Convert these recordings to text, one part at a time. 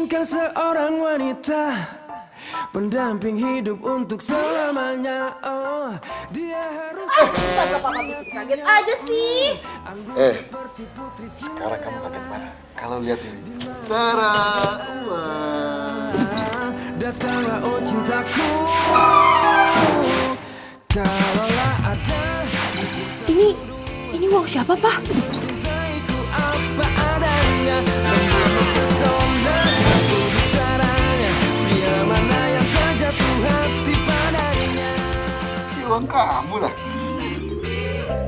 inginkan seorang wanita pendamping hidup untuk selamanya. Oh, dia harus Astaga, papa bikin kaget aja sih. Sekarang kamu kaget mana? Kalau lihat ini. Tara, wah. datanglah oh cintaku. Kalaulah ada Ini uang siapa, Pak? cintaiku apa adanya, mempesona satu bicaranya, dia mana yang terjatuh hati padanya. Ini uang kamu lah.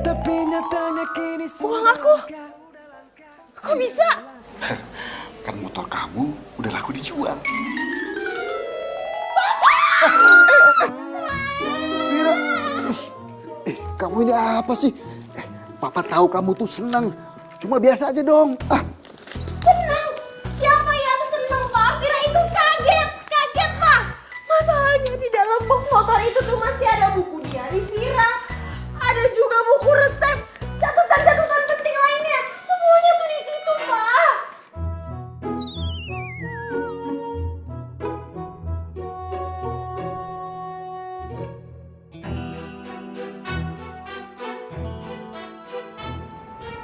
Tapi nyatanya kini Uang aku? Kok bisa? Kan motor kamu udah laku dijual. Vira, kamu ini apa sih? Papa tahu kamu tuh senang. Cuma biasa aja dong. Senang? Siapa yang senang, Pak? Kira itu kaget. Kaget, Pak. Masalahnya di dalam box motor itu tuh masih ada buku diari Vira. Ada juga buku resep. Catatan-catatan penting lainnya. Semuanya tuh di situ, Pak.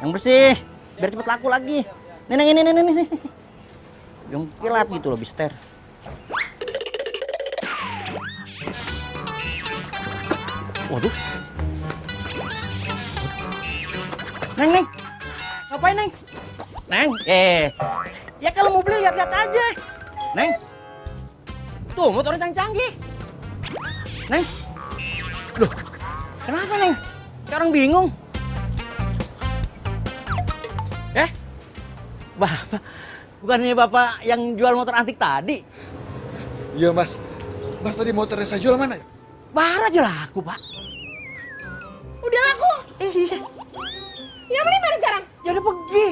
Yang bersih, biar cepet laku lagi. Nih. Yang kilat gitu loh, Mister. Waduh. Neng. Ngapain, Neng? Neng, ya kalau mau beli lihat-lihat aja. Neng. Tuh, motornya canggih. Neng. Loh, kenapa, Neng? Sekarang bingung. Bapak, bukannya Bapak yang jual motor antik tadi? Iya, Mas. Mas tadi motornya saya jual mana ya? Baru aja laku, Pak. Udah laku. Iya. Yang beli mana sekarang? Ya udah pergi.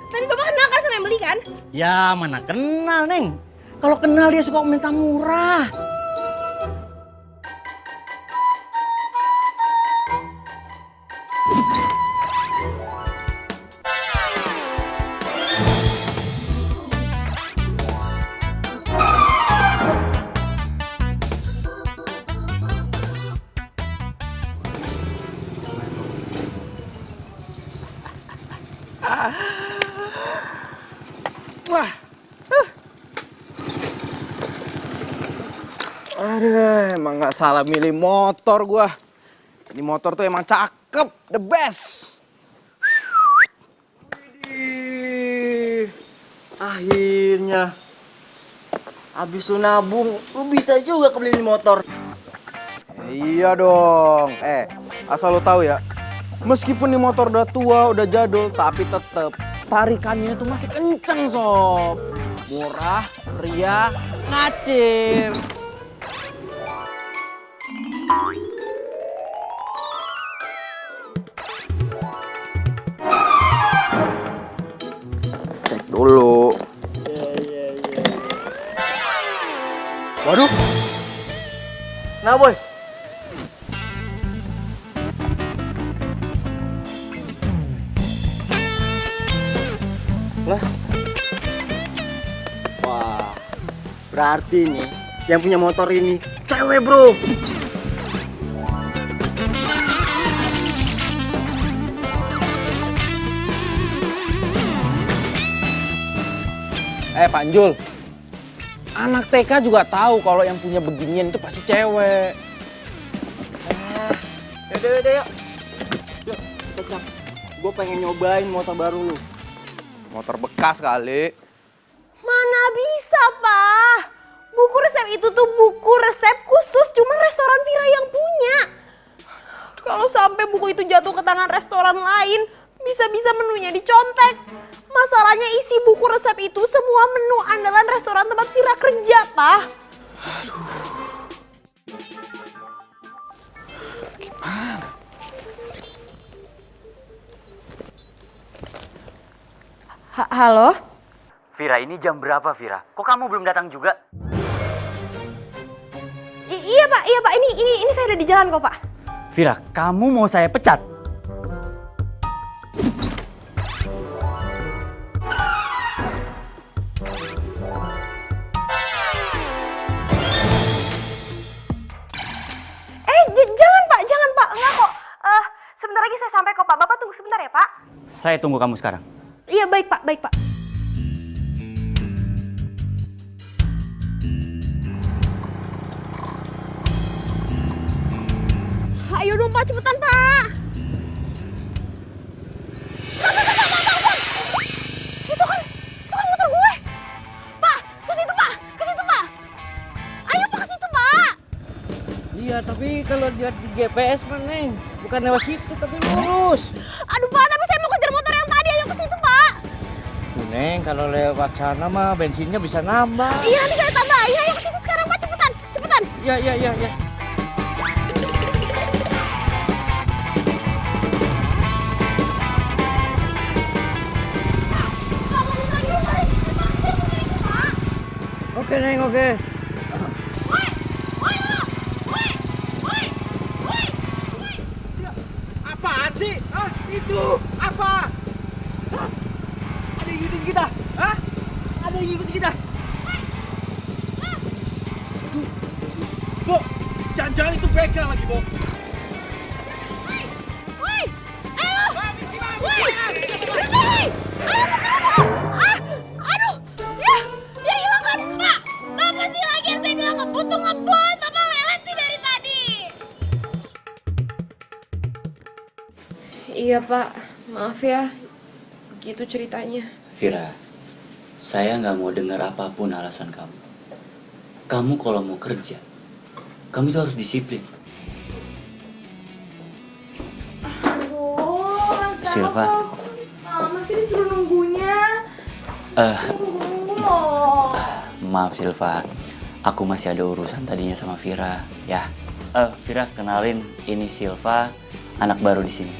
Tadi Bapak kenal kan sama yang beli kan? Ya mana kenal, Neng. Kalau kenal dia suka minta murah. Wah. Aduh, emang gak salah milih motor gua. Ini motor tuh emang cakep, the best. Widih. Akhirnya. Habis lu nabung, lu bisa juga kebeli motor. Iya dong. Asal lo tahu ya. Meskipun nih motor udah tua, udah jadul, tapi tetep tarikannya itu masih kenceng, sob. Murah, meriah, ngacir. Cek dulu. Waduh. Nah, boy. Lah. Wah. Berarti nih yang punya motor ini cewek, bro. Pak Jul, anak TK juga tahu kalau yang punya beginian itu pasti cewek. Yaudah, yuk. Yuk, kecap. Gue pengen nyobain motor baru lu. Motor bekas kali. Mana bisa, Pak? Buku resep itu tuh buku resep khusus cuma restoran Vira yang punya. Kalau sampai buku itu jatuh ke tangan restoran lain, bisa-bisa menunya dicontek. Masalahnya isi buku resep itu semua menu andalan restoran tempat Vira kerja, Pak. Gimana? Halo? Vira, ini jam berapa, Vira? Kok kamu belum datang juga? Iya, Pak. Ini saya udah di jalan kok, Pak. Vira, kamu mau saya pecat? ya, Pak? Saya tunggu kamu sekarang. Iya, baik, Pak. Baik, Pak. Ayo dong, Pak. Cepetan, Pak. Itu kan motor gue. Pak, ke situ, Pak. Ke situ, Pak. Ayo, Pak, ke situ, Pak. Iya, tapi kalau lihat di GPS mah, Neng. Bukan lewat situ, tapi lurus. Aduh, Pak, tapi saya mau kejar motor yang tadi. Ayo ke situ, Pak. Tuh, Neng, kalau lewat sana mah bensinnya bisa nambah. Iya, nanti saya tambahin. Ayo ke situ sekarang, Pak. Cepetan, cepetan. Iya, iya, iya, iya. Oke, Neng, oke. Apaan sih? Hah? Itu apa? Hah? Ada yang ngikutin kita? Hah? Ada yang ngikutin kita? Bo, jangan-jangan itu begal lagi, Bo. Woi, ayo. Mami sih, Mami. Woi, berhenti. Ayo, ah, aduh, ya hilang kan, Pak. Apa sih lagi yang saya bilang ngebut tuh ngebut, Bapak lelet sih dari tadi. Iya, Pak. Maaf ya. Begitu ceritanya. Vira, saya nggak mau dengar apapun alasan kamu. Kamu kalau mau kerja, kamu itu harus disiplin. Aduh, Mas Silva. masih disuruh nunggunya. Nunggu loh. Maaf Silva, aku masih ada urusan tadinya sama Vira, ya. Vira, kenalin, ini Silva, anak baru di sini.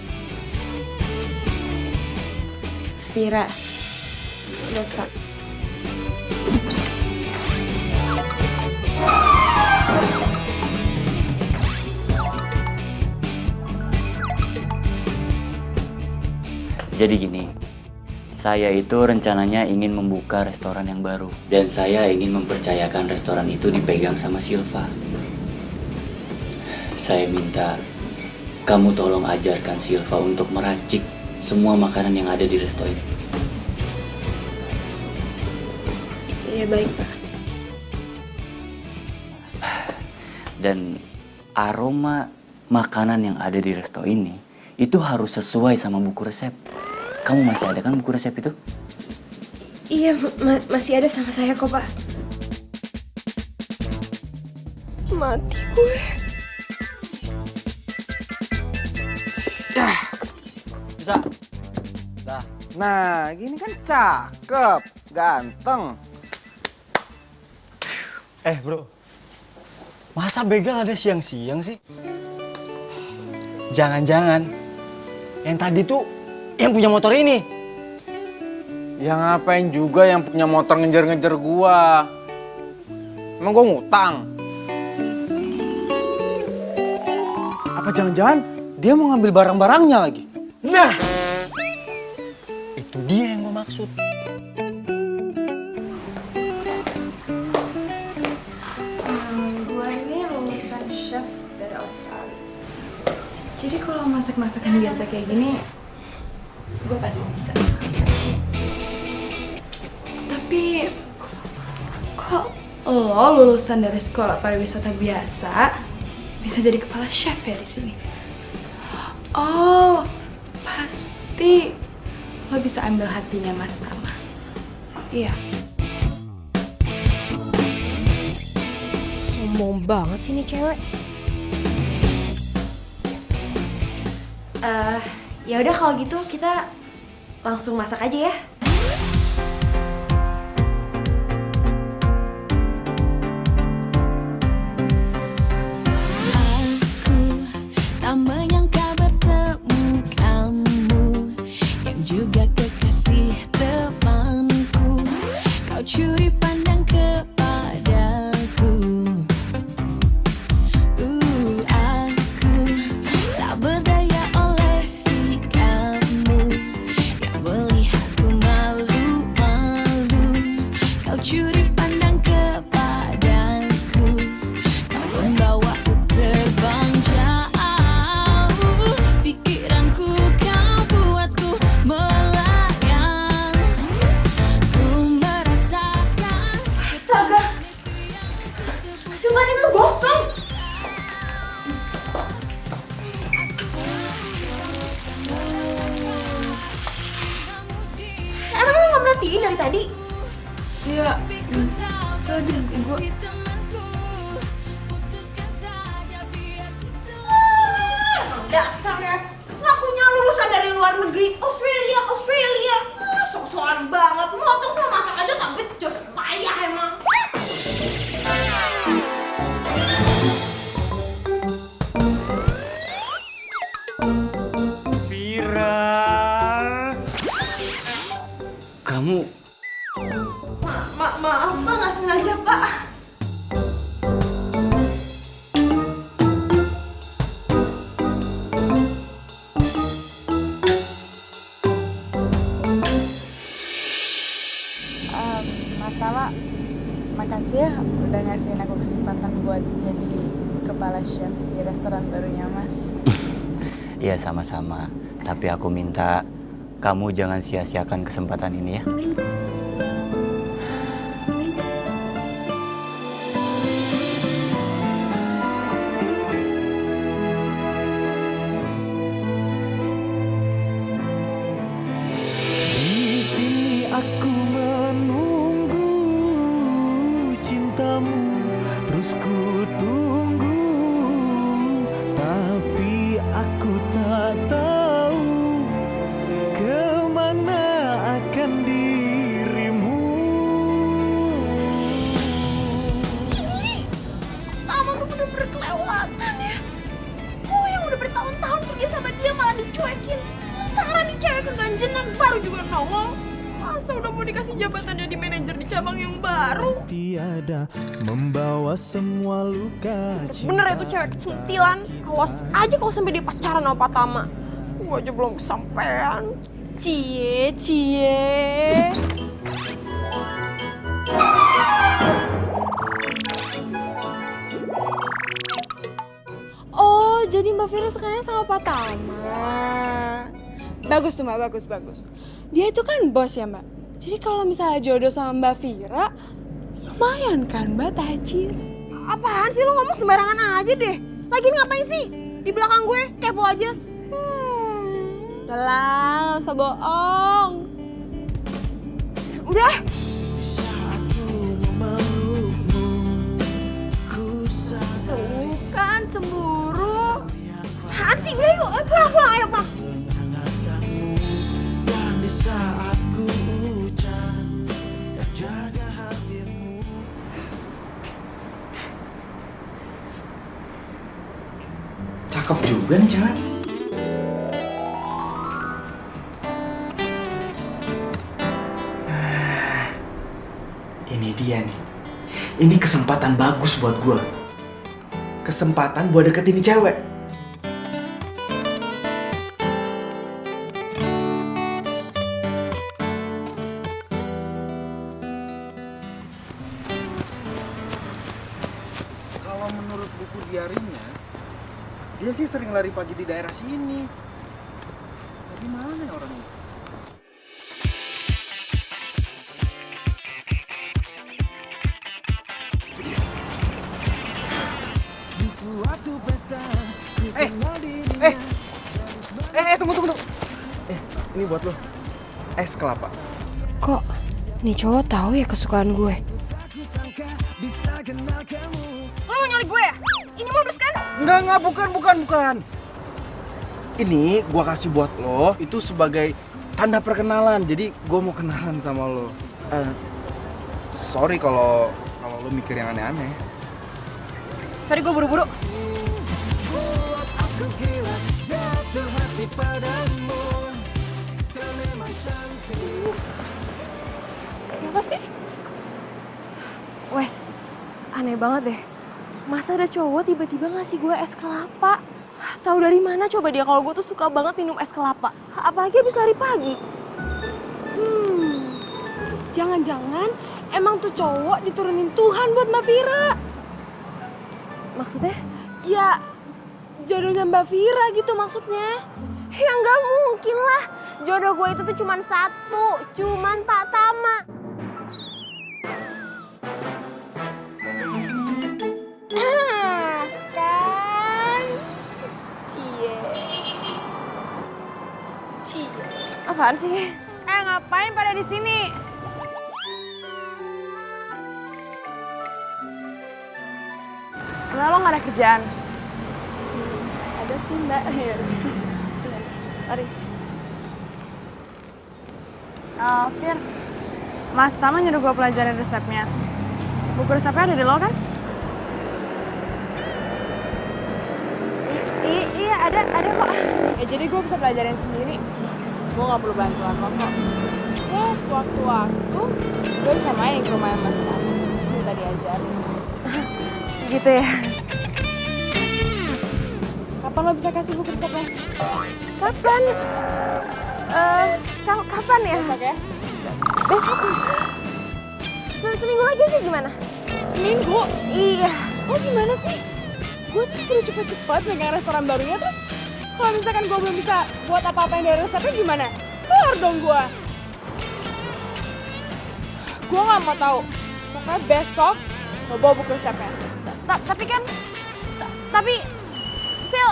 Vira, Silva. Jadi gini, saya itu rencananya ingin membuka restoran yang baru. Dan saya ingin mempercayakan restoran itu dipegang sama Silva. Saya minta kamu tolong ajarkan Silva untuk meracik semua makanan yang ada di resto ini. Iya, baik, Pak. Dan aroma makanan yang ada di resto ini itu harus sesuai sama buku resep. Kamu masih ada kan buku resep itu? Iya, masih ada sama saya kok, Pak. Mati gue. Bisa. Nah, gini kan cakep, ganteng. Bro, masa begal ada siang-siang sih? Jangan-jangan yang tadi tuh yang punya motor ini. Ya ngapain juga yang punya motor ngejar-ngejar gua? Emang gua ngutang? Apa jangan-jangan dia mau ngambil barang-barangnya lagi? Nah, itu dia yang gue maksud. Gue ini lulusan chef dari Australia. Jadi kalau masak-masakan biasa kayak gini, gue pasti bisa. Tapi kok lo lulusan dari sekolah pariwisata biasa bisa jadi kepala chef ya di sini? Oh, pasti lo bisa ambil hatinya Mas Tama. Iya. Sombong banget sih nih cewek. Ya udah kalau gitu kita langsung masak aja ya. Aku tak menyangka bertemu kamu yang juga kekasih temanku. Kau curi pandang kepadaku. Aku tak berdaya oleh sikapmu yang melihatku malu-malu. Kau curi pandang kepadaku. Kau membawaku terbang jauh. Pikiranku kau buatku Iya, tadi gue Dasar ya, ngakunya lulusan dari luar negeri, Australia. Sok-sokan banget, motong sama masak aja gak becus, payah emang. Vira. Kamu Maaf, Pak, gak sengaja, Pak. masalah. Makasih ya udah ngasihin aku kesempatan buat jadi kepala chef di restoran barunya Mas. Iya sama-sama. Tapi aku minta kamu jangan sia-siakan kesempatan ini ya. Di sini aku menunggu cintamu, terus ku tunggu, tapi aku tak tahu kemana akan dirimu. Kamu tuh bener-bener kelewatan ya. Gue yang udah bertahun-tahun pergi sama dia malah dicuekin. Sementara nih cewek keganjenan baru juga nongol. Masa udah mau dikasih jabatan jadi manajer di cabang yang baru. Tiada membawa semua luka cinta. Bener itu cewek kecentilan. Awas aja kalau sampai dia pacaran sama Pak Tama. Gue aja belum kesampean. Cie. Oh, jadi Mbak Vira sukanya sama Pak Tama. Bagus tuh Mbak, bagus. Dia itu kan bos ya Mbak. Jadi kalau misalnya jodoh sama Mbak Vira, lumayan kan Mbak tajir. Apaan sih lo ngomong sembarangan aja deh. Lagian ngapain sih di belakang gue? Kepo aja. Udah lah, gak usah bohong. Udah. Tuh kan cemburu. Apaan sih? Udah yuk, pulang, ayo Pak. Cakep juga nih cewek. Ini dia nih. Ini kesempatan bagus buat gue. Kesempatan buat deketin nih cewek. Kalau menurut buku diarinya, dia sih sering lari pagi di daerah sini. Tapi mana ya orangnya? Tunggu. Ini buat lo. Es kelapa. Kok nih cowok tahu ya kesukaan gue? Lo mau nyulik gue ya? Ini modus kan? Enggak, bukan. Ini gua kasih buat lo, itu sebagai tanda perkenalan. Jadi gua mau kenalan sama lo. Sorry kalau lo mikir yang aneh-aneh. Sorry gue buru-buru. Kenapa sih? Wes, aneh banget deh. Masa ada cowok tiba-tiba ngasih gue es kelapa? Tahu dari mana coba dia kalau gue tuh suka banget minum es kelapa. Apalagi habis lari pagi. Jangan-jangan emang tuh cowok diturunin Tuhan buat Mbak Vira. Maksudnya? Ya, jodohnya Mbak Vira gitu maksudnya. Ya nggak mungkin lah. Jodoh gue itu tuh cuman satu, cuman Pak Tama. Kan? Cie. Apaan sih? Ngapain pada di sini? Emang lo gak ada kerjaan? Ada sih mbak. Mari. Fir, Mas Tama nyuruh gue pelajarin resepnya. Buku resepnya ada di lo kan? Iya ada kok. Ya jadi gue bisa pelajarin sendiri. Gue gak perlu bantuan lo kok. Ya sewaktu-waktu gue bisa main ke rumah Mas Tama. Minta diajarin. Gitu ya. Kapan lo bisa kasih buku resepnya? Kapan? Kapan ya? Besok ya? Besok. Seminggu lagi aja gimana? Seminggu? Iya. Lo gimana sih? Gue tuh suruh cepet-cepet megang restoran barunya, terus kalau misalkan gue belum bisa buat apa-apa yang dari resepnya gimana? Keluar dong gue. Gue gak mau tahu. Pokoknya besok lo bawa buku resepnya. Tapi Sil.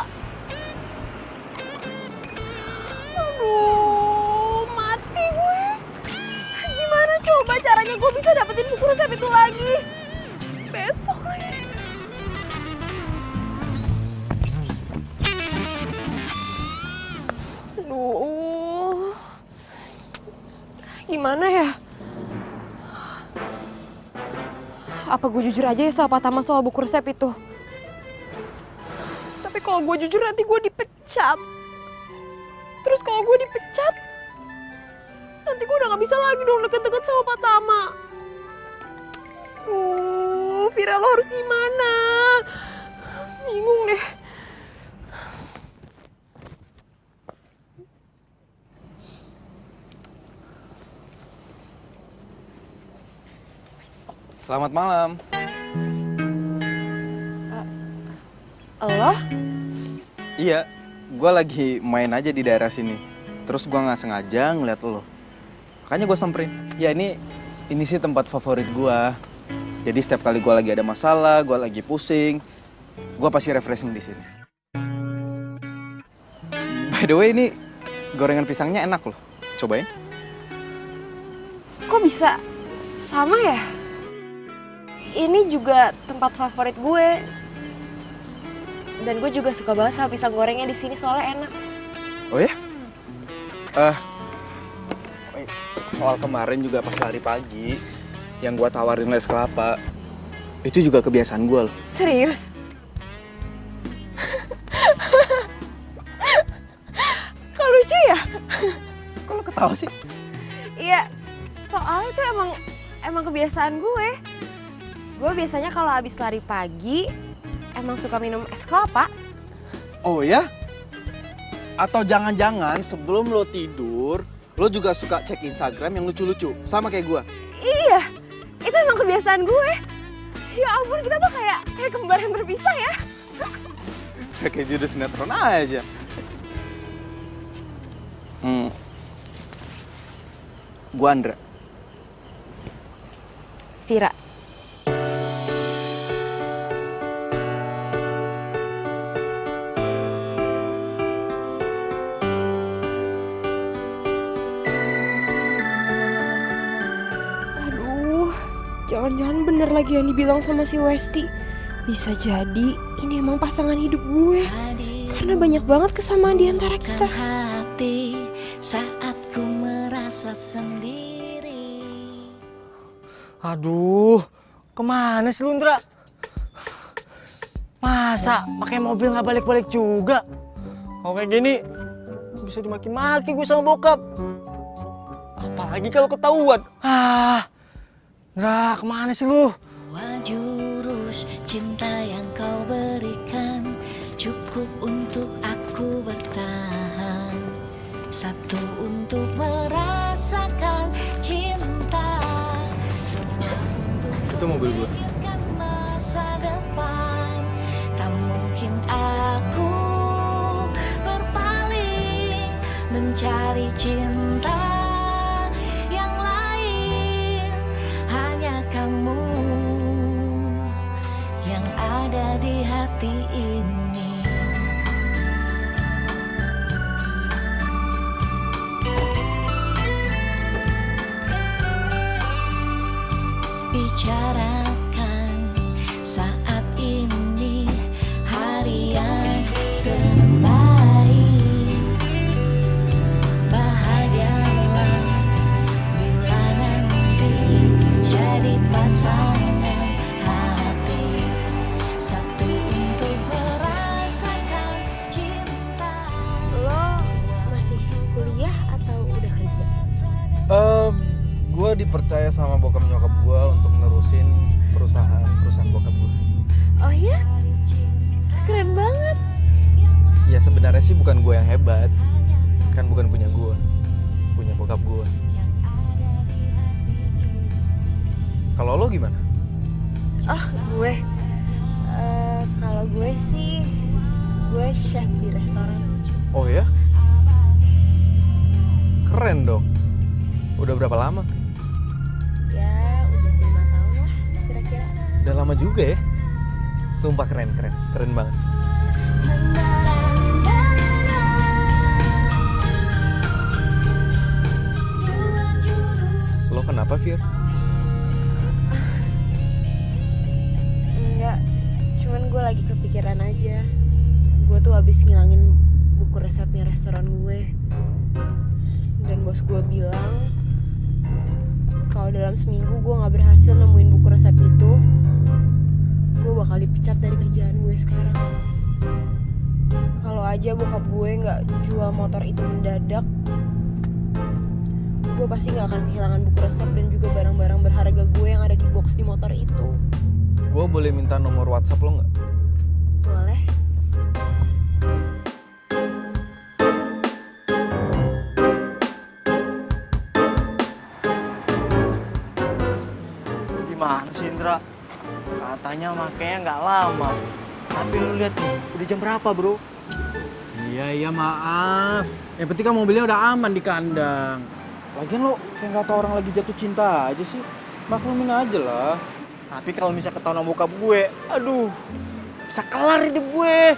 Aduh, mati gue. Gimana coba caranya gue bisa dapetin buku resep itu lagi? Besok lagi. Aduh. Gimana ya? Apa gue jujur aja ya sama Pak Tama soal buku resep itu? Tapi kalau gue jujur nanti gue dipecat. Terus kalau gue dipecat, nanti gue udah gak bisa lagi dong deket-deket sama Pak Tama. Vira lo harus gimana? Bingung deh. Selamat malam. Lo? Iya, gue lagi main aja di daerah sini. Terus gue nggak sengaja ngeliat lo. Makanya gue samperin. Ya ini sih tempat favorit gue. Jadi setiap kali gue lagi ada masalah, gue lagi pusing, gue pasti refreshing di sini. By the way, ini gorengan pisangnya enak loh. Cobain. Kok bisa sama ya? Ini juga tempat favorit gue. Dan gue juga suka banget sama pisang gorengnya di sini soalnya enak. Oh ya? Soal kemarin juga pas lari pagi, yang gue tawarin les kelapa, itu juga kebiasaan gue loh. Serius? Kok lucu ya? Kok lo ketawa sih? Iya, soalnya itu emang kebiasaan gue. Gue biasanya kalau habis lari pagi, emang suka minum es kelapa. Oh ya? Atau jangan-jangan sebelum lo tidur, lo juga suka cek Instagram yang lucu-lucu, sama kayak gue? Iya, itu emang kebiasaan gue. Ya ampun, kita tuh kayak kembar yang berpisah ya. Kayak judul sinetron aja. Gue Andra. Vira. Jangan-jangan bener lagi yang dibilang sama si Westi. Bisa jadi ini emang pasangan hidup gue. Karena banyak banget kesamaan di antara kita. Hati saat ku merasa sendiri. Aduh, kemana sih lu, Ndra? Masa pakai mobil nggak balik-balik juga? Kalau kayak gini bisa dimaki-maki gue sama bokap. Apalagi kalau ketahuan. Ndra, kemana sih lu? Dua jurus cinta yang kau berikan cukup untuk aku bertahan. Satu untuk merasakan cinta. Itu mobil gue. Masa depan tak mungkin aku berpaling mencari cinta yang lain. Hanya kamu yang ada di hati ini. Bicarakan saat ini dipercaya sama bokap nyokap gue untuk nerusin perusahaan bokap gue. Oh iya? Keren banget. Ya sebenarnya sih bukan gue yang hebat, kan bukan punya gue, punya bokap gue. Kalau lo gimana? Oh, gue. Kalau gue sih, gue chef di restoran. Oh ya? Keren dong. Udah berapa lama? Ya, udah 5 tahun lah kira-kira. Udah lama juga ya? Sumpah keren banget. Lo kenapa, Fir? Enggak, cuman gue lagi kepikiran aja. Gue tuh habis ngilangin buku resepnya restoran gue. Dan bos gue bilang kalau dalam seminggu gue gak berhasil nemuin buku resep itu, gue bakal dipecat dari kerjaan gue sekarang. Kalau aja bokap gue gak jual motor itu mendadak, gue pasti gak akan kehilangan buku resep dan juga barang-barang berharga gue yang ada di box di motor itu. Gue boleh minta nomor WhatsApp lo nggak? Boleh? Gimana sih Indra? Katanya makanya nggak lama. Tapi lu lihat nih, udah jam berapa bro? Iya maaf. Yang penting kan mobilnya udah aman di kandang. Lagian lo kayak nggak tau orang lagi jatuh cinta aja sih. Maklumin aja lah. Tapi kalau misalnya ketahuan sama bokap gue, aduh, bisa kelar hidup gue.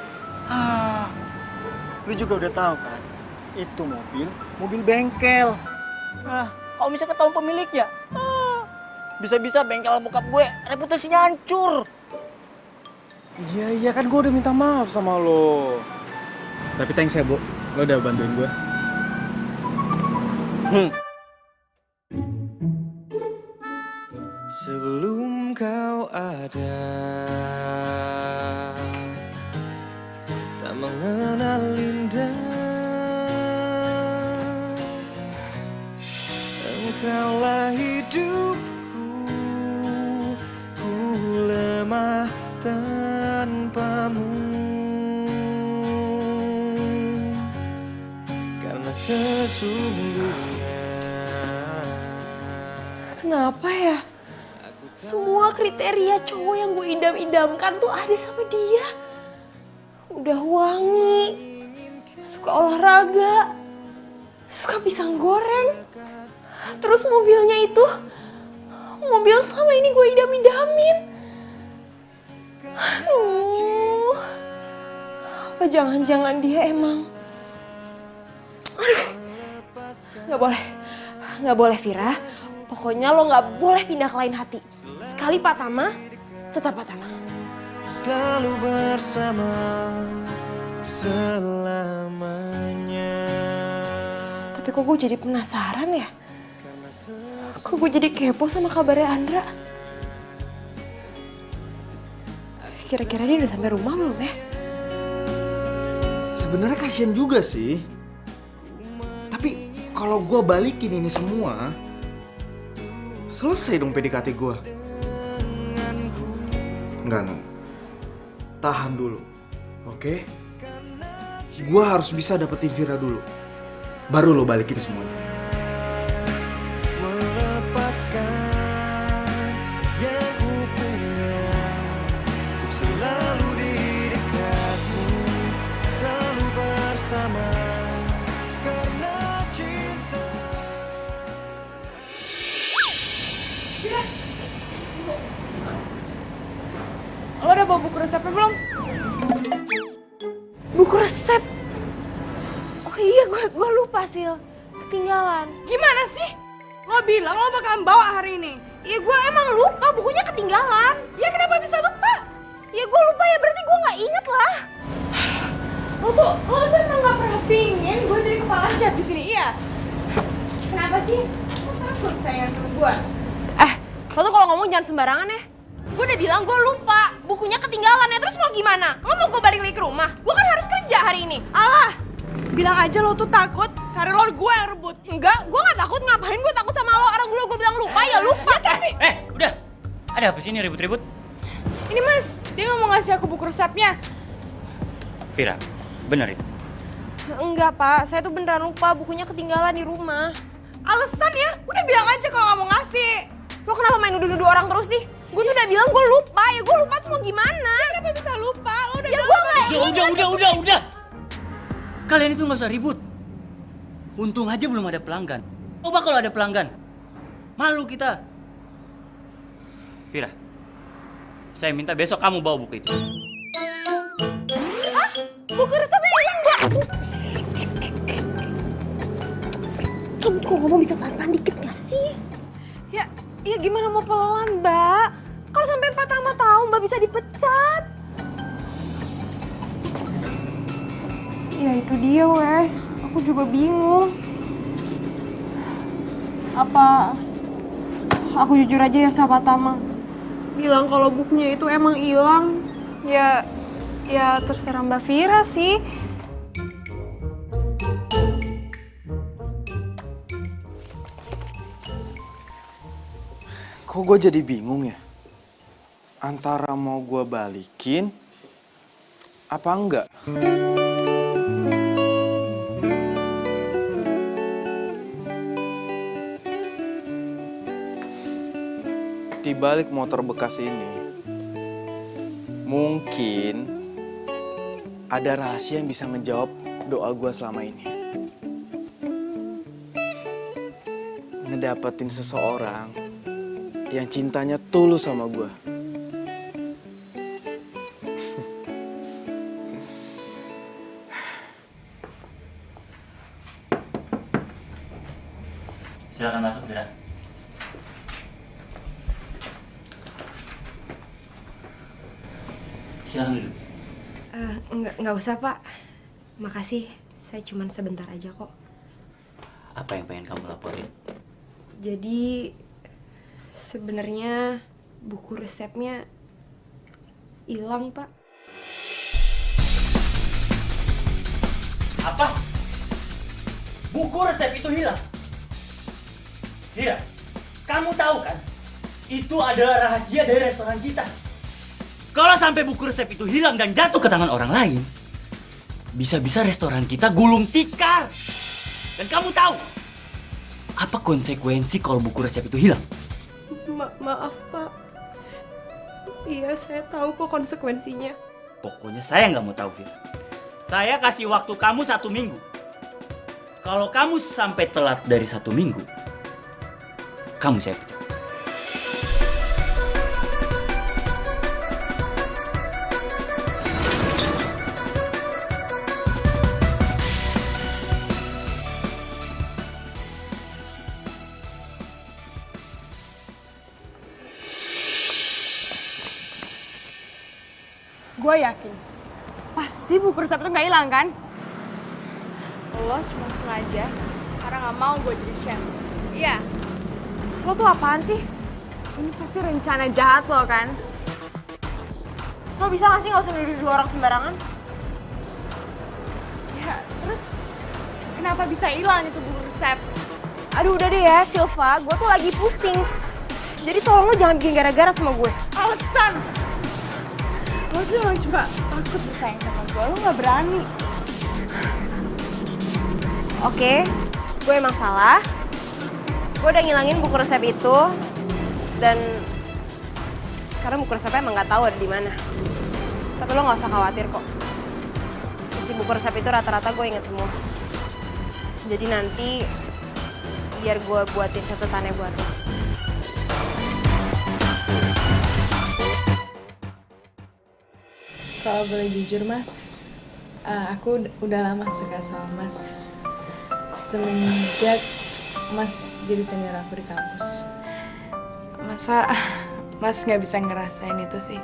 Lu juga udah tahu kan, itu mobil bengkel. Kalau misalnya ketahuan pemiliknya, bisa-bisa bengkel bokap gue reputasinya hancur. Iya kan gue udah minta maaf sama lo. Tapi thanks ya, Bu. Lo udah bantuin gue. Sebelum kau ada, tak mengenal indah. Engkaulah hidupku, ku lemah tanpamu. Karena sesungguhnya, Kenapa ya? Semua kriteria cowok yang gue idam-idamkan tuh ada sama dia. Udah wangi, suka olahraga, suka pisang goreng. Terus mobilnya itu, mobil selama ini gue idam-idamin. Aduh, apa jangan-jangan dia emang... Aduh, gak boleh Vira. Pokoknya lo gak boleh pindah ke lain hati. Sekali patah mah, tetap patah mah. selalu bersama selamanya. Tapi kok gue jadi penasaran ya? Kok gue jadi kepo sama kabarnya Andra? Kira-kira dia udah sampai rumah belum ya? Sebenarnya kasihan juga sih. Tapi kalau gue balikin ini semua, selesai dong PDKT gue. Enggak. Tahan dulu, oke? Gue harus bisa dapetin Vira dulu. Baru lo balikin semuanya. Melepaskan yang ku punya untuk selalu di dekatmu, selalu bersama karena cinta. Lo udah bawa buku resepnya belum? Buku resep? Oh iya, gue lupa Sil. Ketinggalan. Gimana sih? Lo bilang lo bakalan bawa hari ini. Ya gue emang lupa, bukunya ketinggalan. Ya kenapa bisa lupa? Ya gue lupa ya, berarti gue gak inget lah. Lo tuh emang gak pernah pingin gue jadi kepala chef di sini, iya? Kenapa sih? Lo takut sayang sama gue? Lo tuh kalau ngomong jangan sembarangan ya. Gue udah bilang gue lupa, bukunya ketinggalan ya, terus mau gimana? Lo mau gue balik lagi ke rumah? Gue kan harus kerja hari ini. Alah, bilang aja lo tuh takut Karilor gue yang rebut. Enggak, gue gak takut. Ngapain gue takut sama lo? Orang dulu gue bilang lupa, ya lupa. Tapi Udah. Ada apa sih ini ribut-ribut? ini mas, dia nggak mau ngasih aku buku resepnya. Vira, bener itu? enggak pak, saya tuh beneran lupa. Bukunya ketinggalan di rumah. Alasan ya? Udah bilang aja kalau nggak mau ngasih. Lo kenapa main nuduh-nuduh orang terus sih? Gue tuh udah bilang gue lupa, ya gue lupa tuh mau gimana? Kenapa bisa lupa? Lo udah Ya bilang gue sama gak dia. Udah. Kalian itu nggak usah ribut. Untung aja belum ada pelanggan. Coba kalau ada pelanggan, malu kita. Vira, saya minta besok kamu bawa buku itu. Buku resepnya hilang, Mbak. Kamu tuh kok ngomong bisa pelan-pelan dikit gak sih? Ya gimana mau pelan, Mbak? Kalau sampai patah tahu Mbak bisa dipecat. Ya itu dia, Wes. Aku juga bingung. Apa aku jujur aja ya sama Tama? Bilang kalau bukunya itu emang hilang. Ya terserah Mbak Vira sih. Kok gue jadi bingung ya? Antara mau gue balikin, apa enggak? Di balik motor bekas ini, mungkin ada rahasia yang bisa ngejawab doa gue selama ini. Ngedapetin seseorang yang cintanya tulus sama gue. Silakan masuk, Vira. Silakan duduk. Nggak usah, Pak. Makasih, saya cuman sebentar aja kok. Apa yang pengen kamu laporin? Jadi sebenarnya buku resepnya hilang, Pak. Apa? Buku resep itu hilang? Iya, kamu tahu kan? Itu adalah rahasia dari restoran kita. Kalau sampai buku resep itu hilang dan jatuh ke tangan orang lain, bisa-bisa restoran kita gulung tikar. Dan kamu tahu apa konsekuensi kalau buku resep itu hilang? Maaf, Pak. Iya, saya tahu kok konsekuensinya. Pokoknya saya nggak mau tahu, Vira. Saya kasih waktu kamu 1 minggu. Kalau kamu sampai telat dari 1 minggu, kamu saya pecat. Gue yakin pasti buku resep itu nggak hilang kan? Lo cuma sengaja karena nggak mau gue jadi chef. Iya. Lo tuh apaan sih? Ini pasti rencana jahat lo kan? Lo bisa nggak sih nggak usah nuduh orang sembarangan? Ya terus kenapa bisa hilang itu buku resep? Aduh udah deh ya, Silva. Gue tuh lagi pusing. Jadi tolong lo jangan bikin gara-gara sama gue. Alasan! Lo tuh emang cuma takut bersaing sama gue, lo nggak berani. Oke, gue emang salah. Gue udah ngilangin buku resep itu. Dan karena buku resepnya emang nggak tahu ada di mana. Tapi lo nggak usah khawatir kok. Isi buku resep itu rata-rata gue inget semua. Jadi nanti biar gue buatin catatannya buat lo. Kalau boleh jujur mas, aku udah lama suka sama mas. Semenjak mas jadi senior aku di kampus. Masa mas nggak bisa ngerasain itu sih?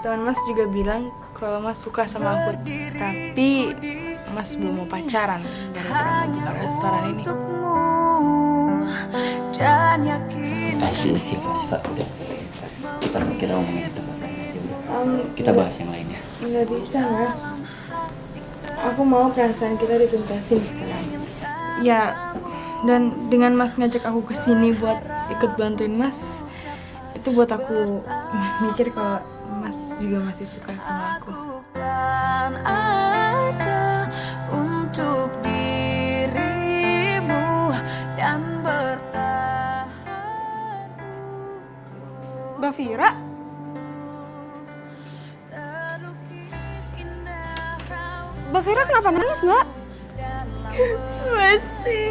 Teman mas juga bilang kalau mas suka sama aku, tapi mas belum mau pacaran gara-gara mau buka restoran ini. Silva, udah. Kita ngomongin tempat lain aja udah. Kita bahas yang lainnya. Nggak bisa mas. aku mau perasaan kita dituntasin sekarang. Ya, dan dengan Mas ngajak aku ke sini buat ikut bantuin Mas, itu buat aku mikir kalau Mas juga masih suka sama aku. Bukan ada untuk dirimu dan bertahan. Mbak Vira? Mbak Vira kenapa nangis, Mbak? Mesti.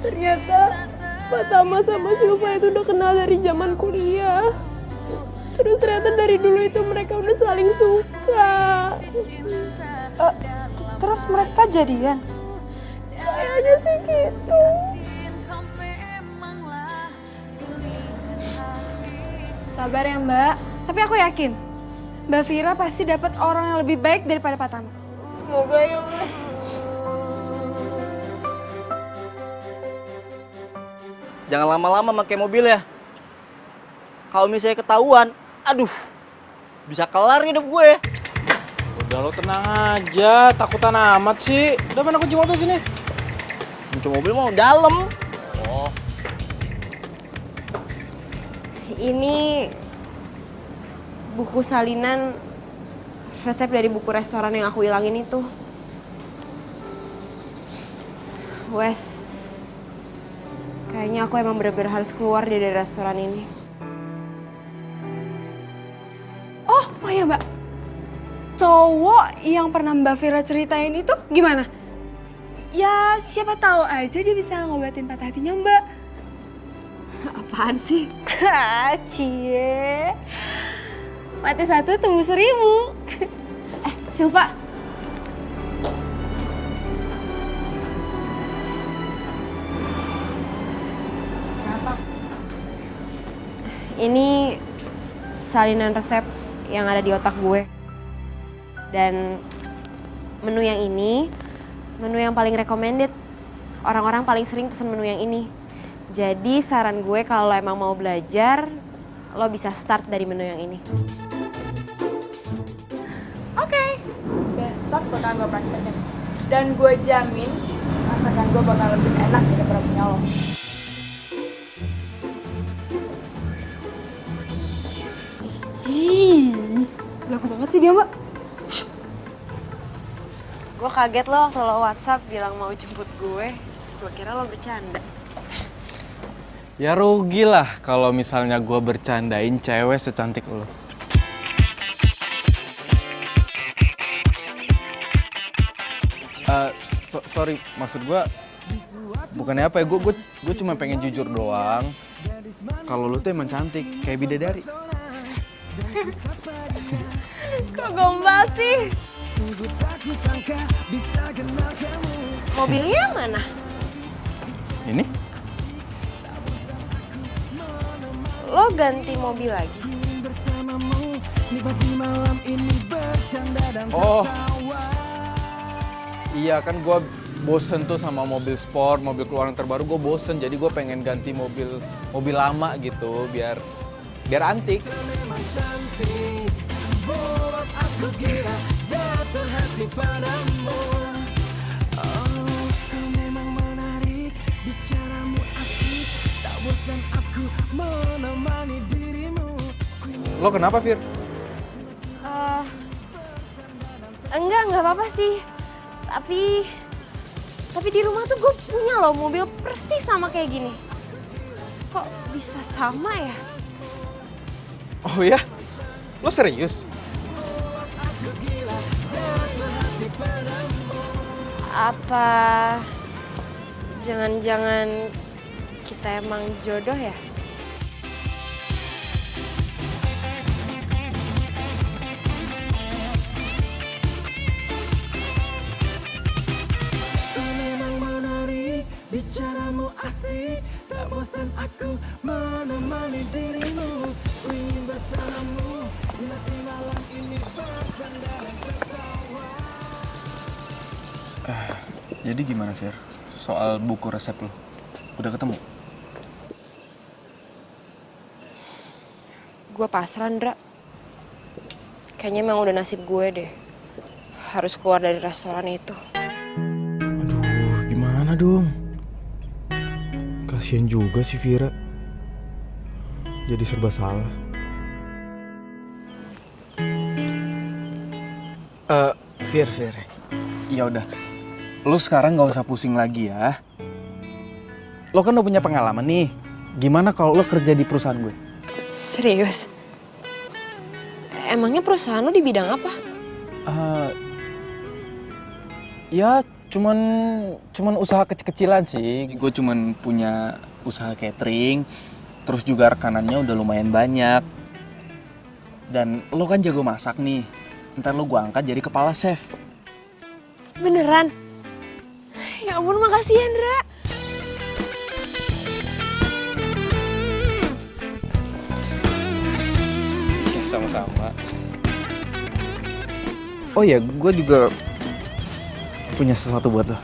Ternyata Pak Tama sama Silva itu udah kenal dari zaman kuliah. Terus ternyata dari dulu itu mereka udah saling suka. Terus mereka jadian? Kayaknya sih gitu. Sabar ya Mbak, tapi aku yakin Mbak Vira pasti dapat orang yang lebih baik daripada Pak Tama. Semoga ya Mas. Jangan lama-lama pakai mobil ya. Kalau misalnya ketahuan, aduh, bisa kelar hidup gue. Udah lo tenang aja, takutan amat sih. Udah mana kunci mobil sini? Kunci mobil mau dalam. Oh, Ini buku salinan resep dari buku restoran yang aku hilangin itu. Wes, kayaknya aku emang bener-bener harus keluar dari restoran ini. Oh ya Mbak, cowok yang pernah Mbak Vira ceritain itu gimana? Ya siapa tahu aja dia bisa ngobatin patah hatinya Mbak. Apaan sih? Cie, mati satu tumbuh 1000. Silva. Kenapa? Ini salinan resep yang ada di otak gue. Dan menu yang ini, menu yang paling recommended. Orang-orang paling sering pesen menu yang ini. Jadi saran gue kalau lo emang mau belajar, lo bisa start dari menu yang ini. Oke, besok bakal gue praktekin. Dan gue jamin masakan gue bakal lebih enak daripada punya lo. Belagu banget sih dia, Mbak. Gue kaget lo waktu lo WhatsApp bilang mau jemput gue. Gue kira lo bercanda. ya rugi lah kalau misalnya gue bercandain cewek secantik lo. Sorry, maksud gue bukannya apa ya, gue cuma pengen jujur doang. Kalau lo tuh emang cantik, kayak bidadari. Kok gombal sih? Mobilnya mana? Ini? Lo ganti mobil lagi? Oh, iya kan gue bosen tuh sama mobil sport, mobil keluaran terbaru gue bosen. Jadi gue pengen ganti mobil lama gitu, biar antik. Lo kenapa, Fir? Enggak apa-apa sih. Tapi di rumah tuh gue punya loh mobil persis sama kayak gini. Kok bisa sama ya? Oh ya? Lo serius? Apa jangan-jangan kita emang jodoh ya? Bicaramu asik, tak bosan aku menemani dirimu. Ingin bersamamu, nanti malam ini bercanda dan tertawa. Jadi gimana, Fir? Soal buku resep lo? Udah ketemu? Gue pasrah, Ndra. Kayaknya emang udah nasib gue deh. harus keluar dari restoran itu. Aduh, gimana dong? Kasian juga si Vira. Jadi serba salah. Vir. Ya udah. Lu sekarang gak usah pusing lagi ya. Lo kan udah punya pengalaman nih. Gimana kalau lo kerja di perusahaan gue? Serius? Emangnya perusahaan lo di bidang apa? Ya cuman usaha kecil-kecilan sih. Gue cuman punya usaha catering. Terus juga rekanannya udah lumayan banyak. Dan lo kan jago masak nih. Ntar lo gue angkat jadi kepala chef. Beneran? Ya ampun, makasih ya, Ndra. Ya sama-sama. Oh ya, gue juga punya sesuatu buat lo.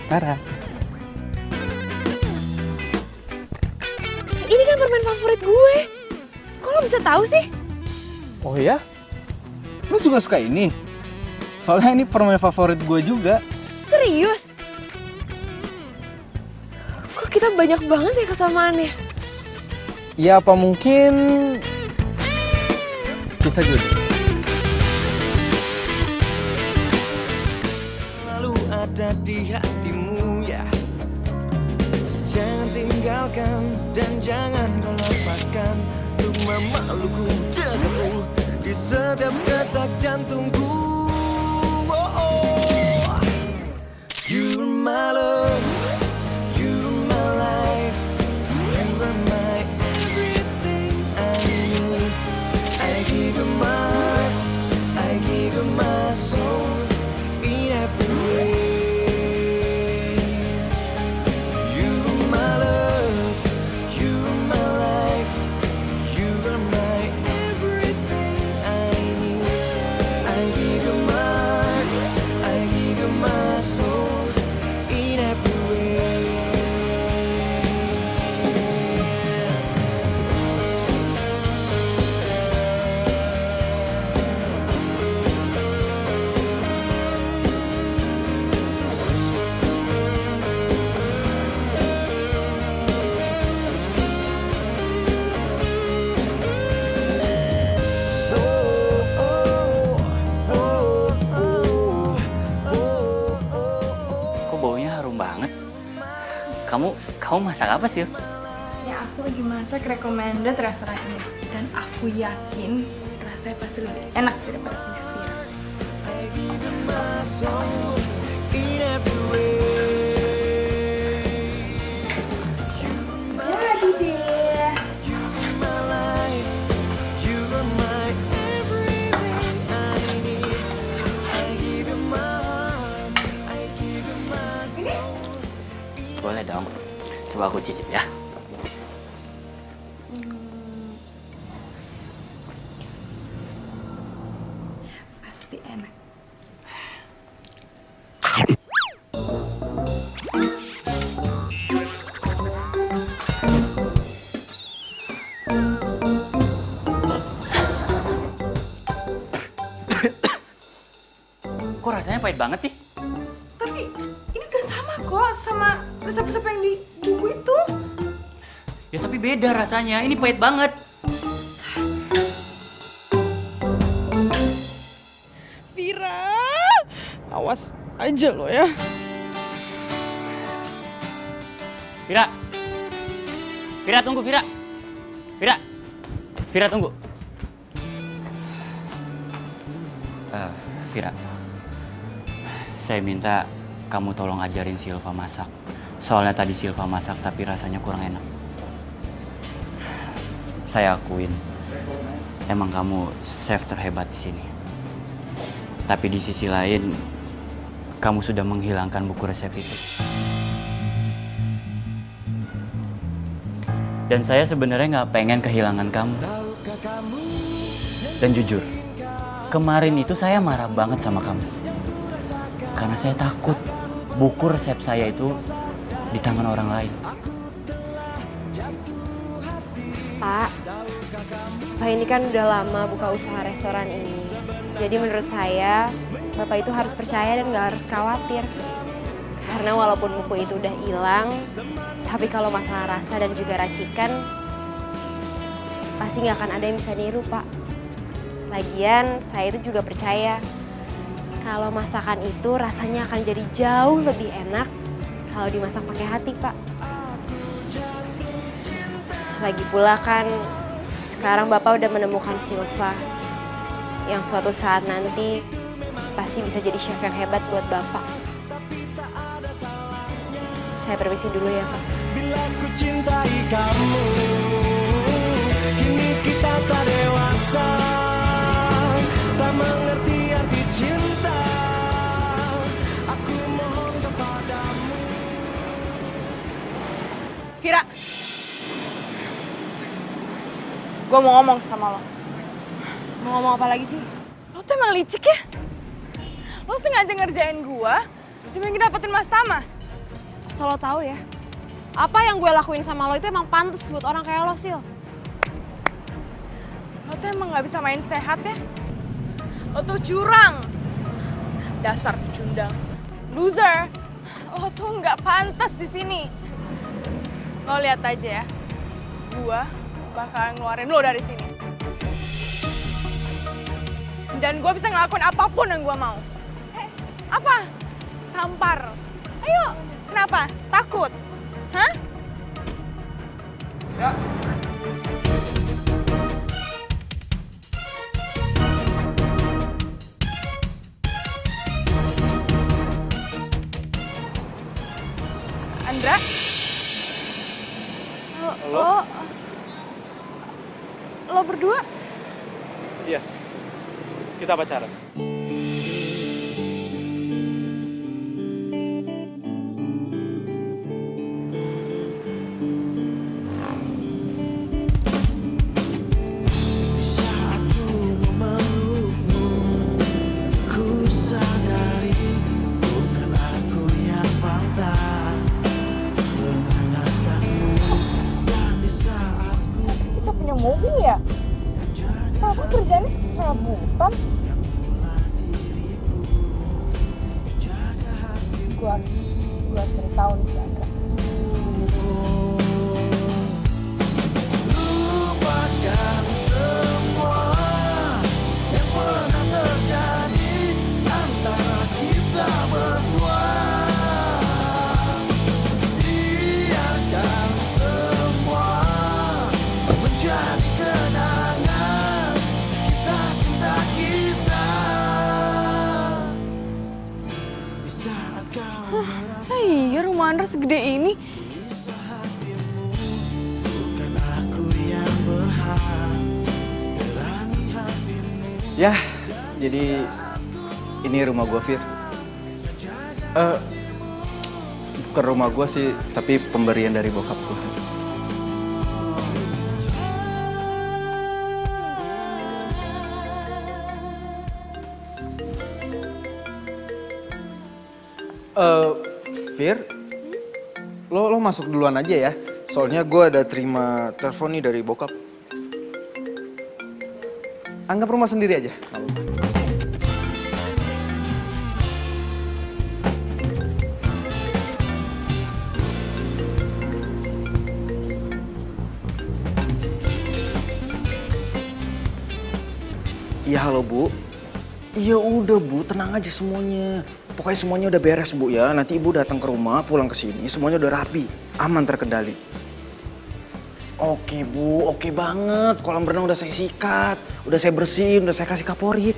Tara. Ini kan permen favorit gue. Kok lo bisa tahu sih? Oh ya? Lo juga suka ini? Soalnya ini permen favorit gue juga. Serius? Kok kita banyak banget ya kesamaannya? Ya apa mungkin kita jodoh. Lalu ada di hatimu ya. Jangan tinggalkan dan jangan kau lepaskan. Untuk memelukku dekatmu di setiap detak jantungku. You're my love, you're my life, you're my everything I need. I give you my heart, I give you my soul in every way. You're my love, you're my life, you're my everything I need. I give you my heart, I give you my soul. Kamu masak apa sih? Ya aku lagi masak recommended restoran ini. Dan aku yakin rasanya pasti lebih enak daripada punya Vira. Jadi deh. Boleh dong. Coba aku cicip ya. Pasti enak. Kok rasanya pahit banget sih? Tapi ini gak sama kok sama resep-resep yang di buku itu. Ya tapi beda rasanya, ini pahit banget. Vira, awas aja lo ya. Vira. Vira tunggu, Vira. Vira. Vira tunggu. Vira. Saya minta kamu tolong ajarin Silva masak. Soalnya tadi Silva masak tapi rasanya kurang enak. Saya akuin, emang kamu chef terhebat di sini. Tapi di sisi lain, kamu sudah menghilangkan buku resep itu. Dan saya sebenarnya nggak pengen kehilangan kamu. Dan jujur, kemarin itu saya marah banget sama kamu. Karena saya takut buku resep saya itu di tangan orang lain. Pak ini kan udah lama buka usaha restoran ini. Jadi menurut saya, Bapak itu harus percaya dan gak harus khawatir. Karena walaupun buku itu udah hilang, tapi kalau masalah rasa dan juga racikan, pasti gak akan ada yang bisa niru, Pak. Lagian, saya itu juga percaya kalau masakan itu rasanya akan jadi jauh lebih enak kalau dimasak pakai hati, Pak. Lagi pula kan sekarang Bapak udah menemukan Silva yang suatu saat nanti pasti bisa jadi chef yang hebat buat Bapak. Saya permisi dulu ya, Pak. Bila ku cintai kamu, kini kita tak dewasa, tak mengerti arti cinta. Aku mohon kepadamu. Vira, gue mau ngomong sama lo. Mau ngomong apa lagi sih? Lo tuh emang licik ya? Lo sengaja ngerjain gue demi dapetin Mas Tama. Asal lo tahu ya, apa yang gue lakuin sama lo itu emang pantas buat orang kayak lo, Sil. Lo tuh emang gak bisa main sehat ya? Lo tuh curang. Dasar pecundang. Loser. Lo tuh gak pantas di sini. Lo lihat aja ya. Gua bakalan ngeluarin lo dari sini. Dan gue bisa ngelakuin apapun yang gue mau. Apa? Tampar. Ayo. Kenapa? Takut? Hah? Ya. Andra? Halo? Lo berdua? Iya, kita pacaran. Di saat ku memelukmu, ku sadari bukan aku yang pantas menghangatkanmu. Dan di saat ku Bisa punya mobil ya? Masa kerjanya serabutan? Gua harus cari tahu nih si Andra. lupakan semua yang pernah terjadi antara kita berdua. Biarkan semua menjadi kenangan kisah cinta kita. Di saat kau merasa Iya, rumah Andra segede ini. bukan aku yang berhak berani hatimu. Ya, jadi ini rumah gua, Fir. Bukan rumah gua sih, tapi pemberian dari bokap gua. Fir, lo masuk duluan aja ya. Soalnya gue ada terima telepon nih dari bokap. Anggap rumah sendiri aja. nggak apa-apa. Iya halo Bu. Iya udah Bu, tenang aja semuanya. Pokoknya semuanya udah beres Bu ya. Nanti Ibu datang ke rumah, pulang ke sini, semuanya udah rapi, aman terkendali. Oke Bu, oke banget. Kolam renang udah saya sikat, udah saya bersihin, udah saya kasih kaporit.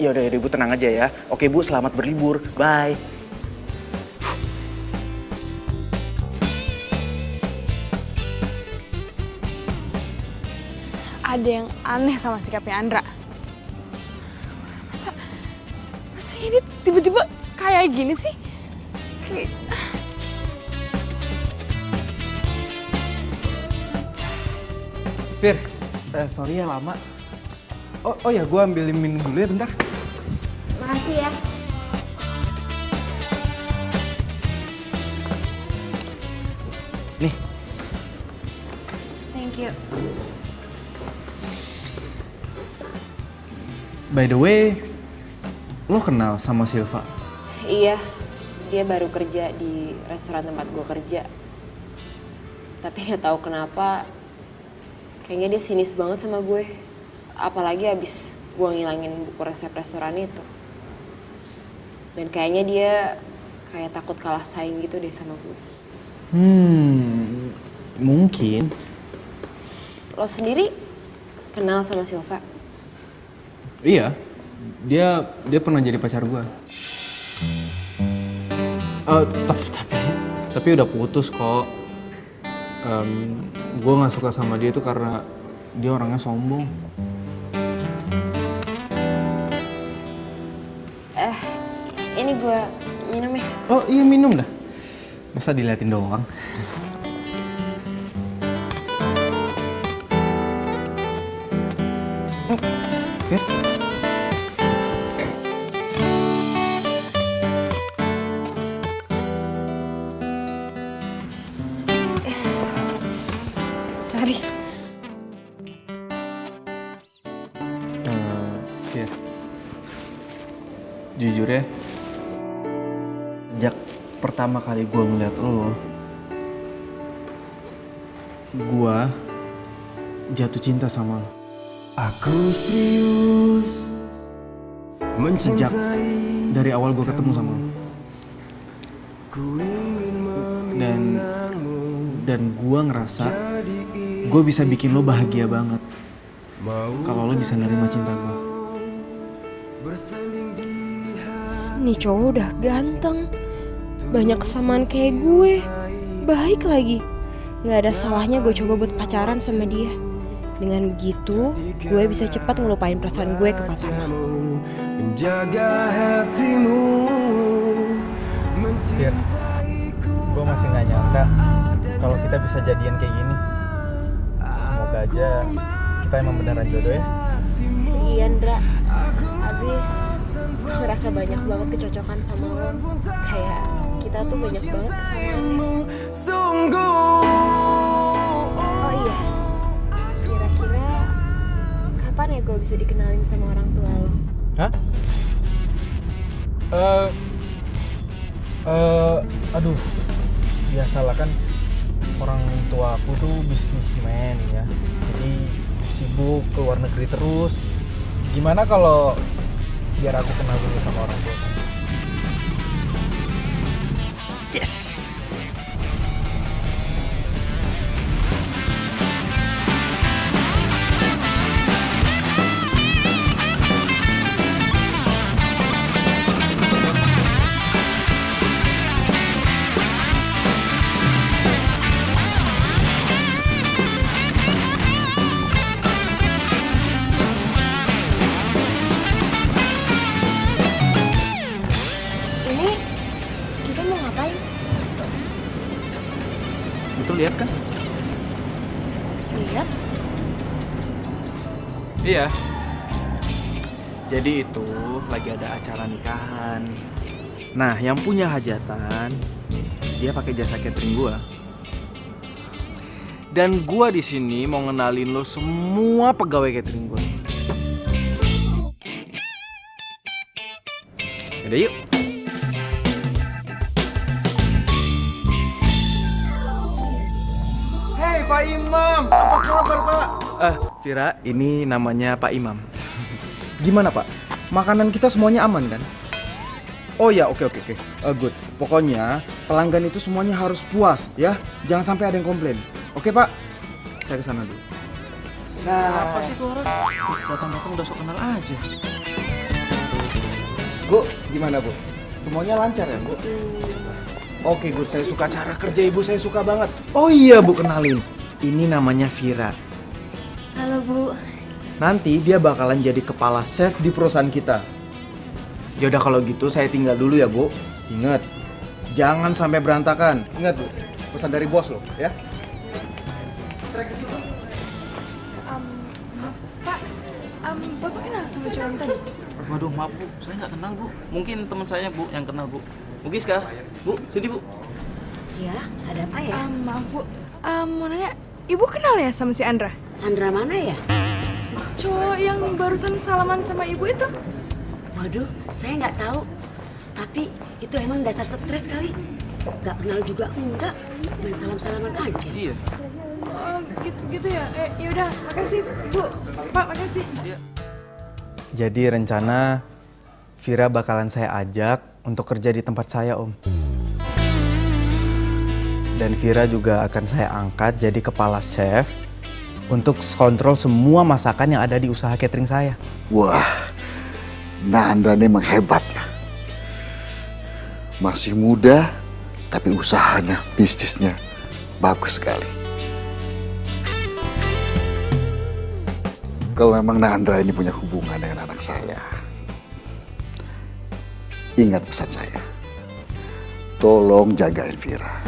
Ya udah Ibu tenang aja ya. Oke Bu, selamat berlibur. Bye. Ada yang aneh sama sikapnya Andra. Masa ini tiba-tiba kayak gini sih? Fir, sorry ya lama. Oh ya, gue ambilin minum dulu ya bentar. Makasih ya. Nih, Thank you. By the way, lo kenal sama Silva? Iya, dia baru kerja di restoran tempat gue kerja. Tapi nggak tahu kenapa, kayaknya dia sinis banget sama gue. Apalagi abis gue ngilangin buku resep restoran itu. Dan kayaknya dia kayak takut kalah saing gitu deh sama gue. Mungkin. Lo sendiri kenal sama Silva? Iya, dia pernah jadi pacar gue. Tapi udah putus kok. Gue nggak suka sama dia itu karena dia orangnya sombong. Ini gue minum ya. Oh iya minum dah. Masa diliatin doang? Oke. Sorry. Iya. Jujur ya, sejak pertama kali gue ngeliat lo, gue jatuh cinta sama lo. Aku serius Sejak mencintai dari awal gue ketemu sama lo. ku ingin Dan gue ngerasa gue bisa bikin lo bahagia banget kalau lo bisa nerima cinta gue. bersanding di Nih cowok udah ganteng, banyak kesamaan kayak gue, baik lagi. Gak ada salahnya gue coba buat pacaran sama dia. Dengan begitu, gue bisa cepat ngelupain perasaan gue ke Pratama. menjaga hatimu. Fir, gue masih nggak nyangka kalau kita bisa jadian kayak gini. Semoga aja kita emang beneran jodoh ya. Iya Ndra, abis gue ngerasa banyak banget kecocokan sama lo. Kayak kita tuh banyak banget kesamaannya. Oh iya, kira-kira kapan ya gue bisa dikenalin sama orang tua lo? Hah? Aduh, biasalah kan orang tua aku tuh bisnismen ya, jadi sibuk ke luar negeri terus. Gimana kalau biar aku kenal dulu sama orang tua? Yes. Ini kita mau ngapain? Itu lihat kan? Lihat. Iya. Jadi itu lagi ada acara nikahan. Nah, yang punya hajatan dia pakai jasa catering gua. Dan gua di sini mau ngenalin lo semua pegawai catering gua. Yaudah yuk. Hei Pak Imam, apa kabar Pak? Vira, ini namanya Pak Imam. Gimana Pak? Makanan kita semuanya aman kan? Oh ya, oke. Good. Pokoknya pelanggan itu semuanya harus puas ya. Jangan sampai ada yang komplain. Oke Pak? Saya kesana dulu. Siapa sih tuh orang? Datang-datang udah sok kenal aja. Bu, gimana Bu? Semuanya lancar ya Bu? Oke Gur, saya suka cara kerja Ibu, saya suka banget. Oh iya Bu, kenalin. Ini namanya Vira. Halo Bu. Nanti dia bakalan jadi kepala chef di perusahaan kita. Yaudah kalau gitu saya tinggal dulu ya Bu. Ingat, jangan sampai berantakan. Ingat Bu, pesan dari bos lo ya. Maaf Pak, Bapak kenal sama cowok tadi? Waduh, maaf Bu, saya nggak kenal Bu. Mungkin teman saya Bu yang kenal Bu. Bu Giska, Bu, sini Bu. Ya, ada apa ya? Maaf Bu, mau nanya, Ibu kenal ya sama si Andra? Andra mana ya? Cowok yang barusan salaman sama ibu itu? Waduh, saya nggak tahu. Tapi itu emang dasar stres kali. Nggak kenal juga enggak, main salam-salaman aja. Iya. Oh, gitu ya. Yaudah, makasih Bu. Pak, makasih. Jadi rencana Vira bakalan saya ajak untuk kerja di tempat saya, Om. Dan Vira juga akan saya angkat jadi kepala chef untuk kontrol semua masakan yang ada di usaha catering saya. Wah, Nanda ini emang hebat ya. Masih muda, tapi usahanya, bisnisnya bagus sekali. Kalau memang Nandra ini punya hubungan dengan anak saya, ingat pesan saya. Tolong jagain Vira.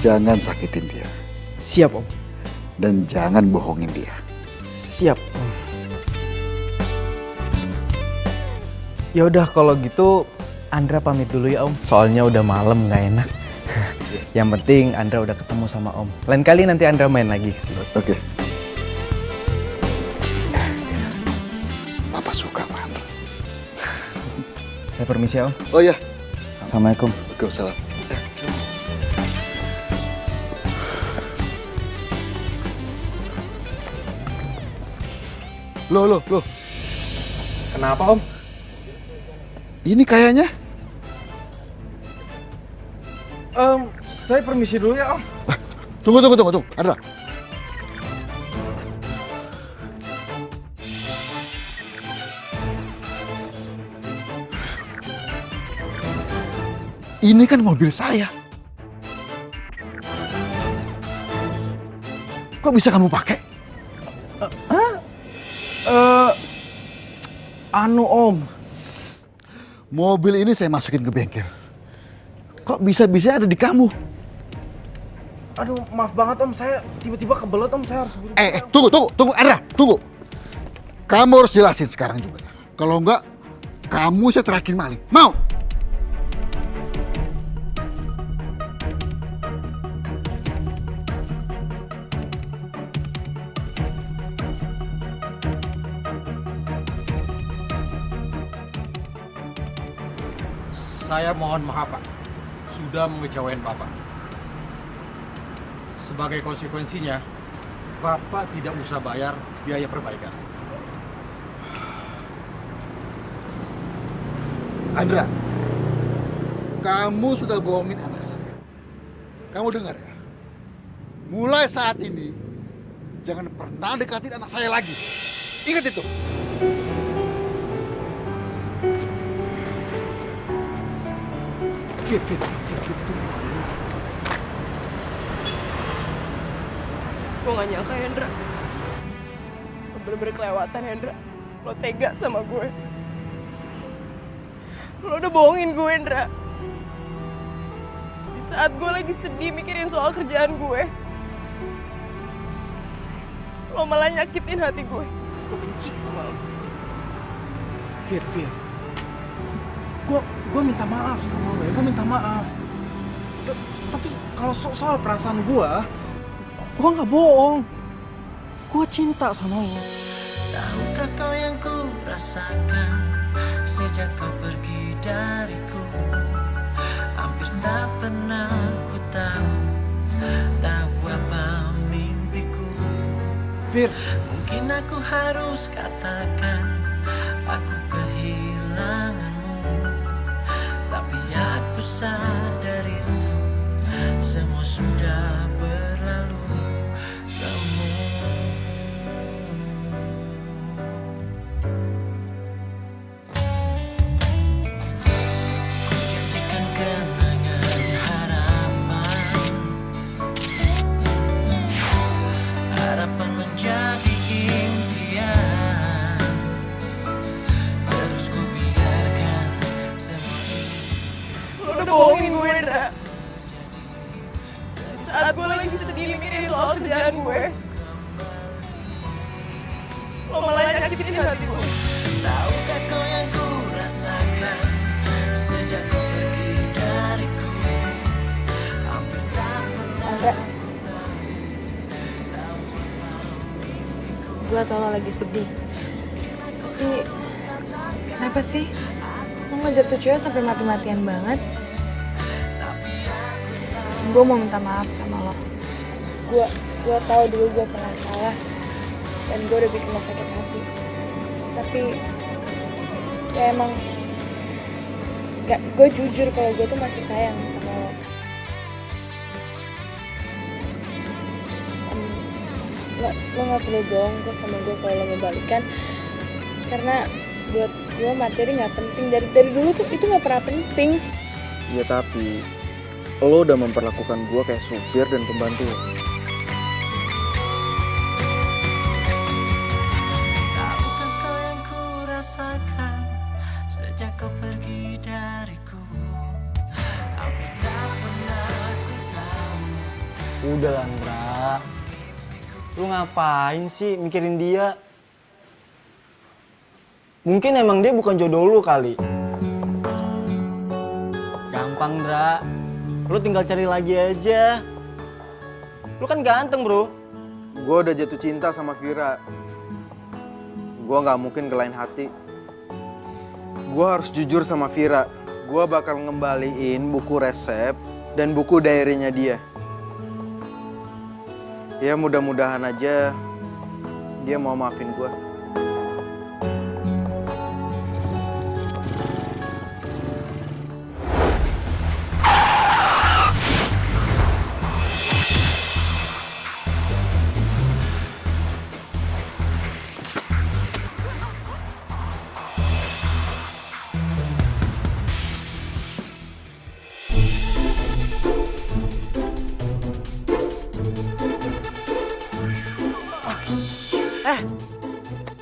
Jangan sakitin dia. Siap, Om. Dan jangan bohongin dia. Siap, Om. Ya udah kalau gitu Andra pamit dulu ya, Om. Soalnya udah malam nggak enak. Yang penting Andra udah ketemu sama Om. Lain kali nanti Andra main lagi ke sini. Oke. Papa suka sama Andra. Saya permisi ya, Om. Oh iya. Assalamualaikum. Waalaikumsalam. Loh. Kenapa, Om? Ini kayaknya. Saya permisi dulu ya, Om. Tunggu. Andra. Ini kan mobil saya. Kok bisa kamu pakai? Om. Mobil ini saya masukin ke bengkel. Kok bisa-bisa ada di kamu? Aduh, maaf banget, Om. Saya tiba-tiba kebelet, Om. Saya harus buru. Tunggu, Andra, tunggu. Kamu harus jelasin sekarang juga. Kalau enggak, kamu saya terakin maling. Mau? Saya mohon maaf, Pak. Sudah mengecewain Bapak. Sebagai konsekuensinya, Bapak tidak usah bayar biaya perbaikan. Andra, kamu sudah bohongin anak saya. Kamu dengar ya? Mulai saat ini, jangan pernah dekatin anak saya lagi. Ingat itu. Fit. Gue gak nyangka, Hendra. Lo bener-bener kelewatan, Hendra. Lo tega sama gue. Lo udah bohongin gue, Hendra. Di saat gue lagi sedih mikirin soal kerjaan gue, lo malah nyakitin hati gue. Gue benci sama lo. Fir. Gue minta maaf sama lo ya. Gue minta maaf. Tapi kalau soal perasaan gue nggak bohong. Gue cinta sama lo. Tahukah kau yang ku rasakan sejak kau pergi dariku? Hampir tak pernah ku tahu apa mimpiku. Fir, mungkin aku harus katakan aku kehilanganmu, tapi aku sadar itu semua sudah berlalu. Bohongin gue, Indra. Saat gue lagi sedih mikirin soal kerjaan gue, lo malah nyakitin hati gue. Tahukah kau yang ku rasakan sejak kau pergi dariku? Hampir tak pernah gue tau lo lagi sedih. Tapi kenapa sih? Lo ngejar tuh cewek sampai mati-matian banget. Gue mau minta maaf sama lo. Gue tahu dulu gue pernah salah dan gue udah bikin lo sakit hati. Tapi ya emang gue jujur kalau gue tuh masih sayang sama lo. Lo gak perlu bohong kok sama gue kalau lo mau balikan. Karena buat gue materi gak penting. Dari dulu tuh itu gak pernah penting. Ya tapi lo udah memperlakukan gue kayak supir dan pembantu. Tahukah kau yang ku rasakan sejak kau pergi dariku? Hampir tak pernah ku tahu. Udah Landra, lu ngapain sih mikirin dia? Mungkin emang dia bukan jodoh lu kali. Gampang, Dra. Lu tinggal cari lagi aja. Lu kan ganteng, bro. Gue udah jatuh cinta sama Vira. Gue gak mungkin kelain hati. Gue harus jujur sama Vira. Gue bakal ngembaliin buku resep dan buku diary-nya dia. Ya mudah-mudahan aja dia mau maafin gue.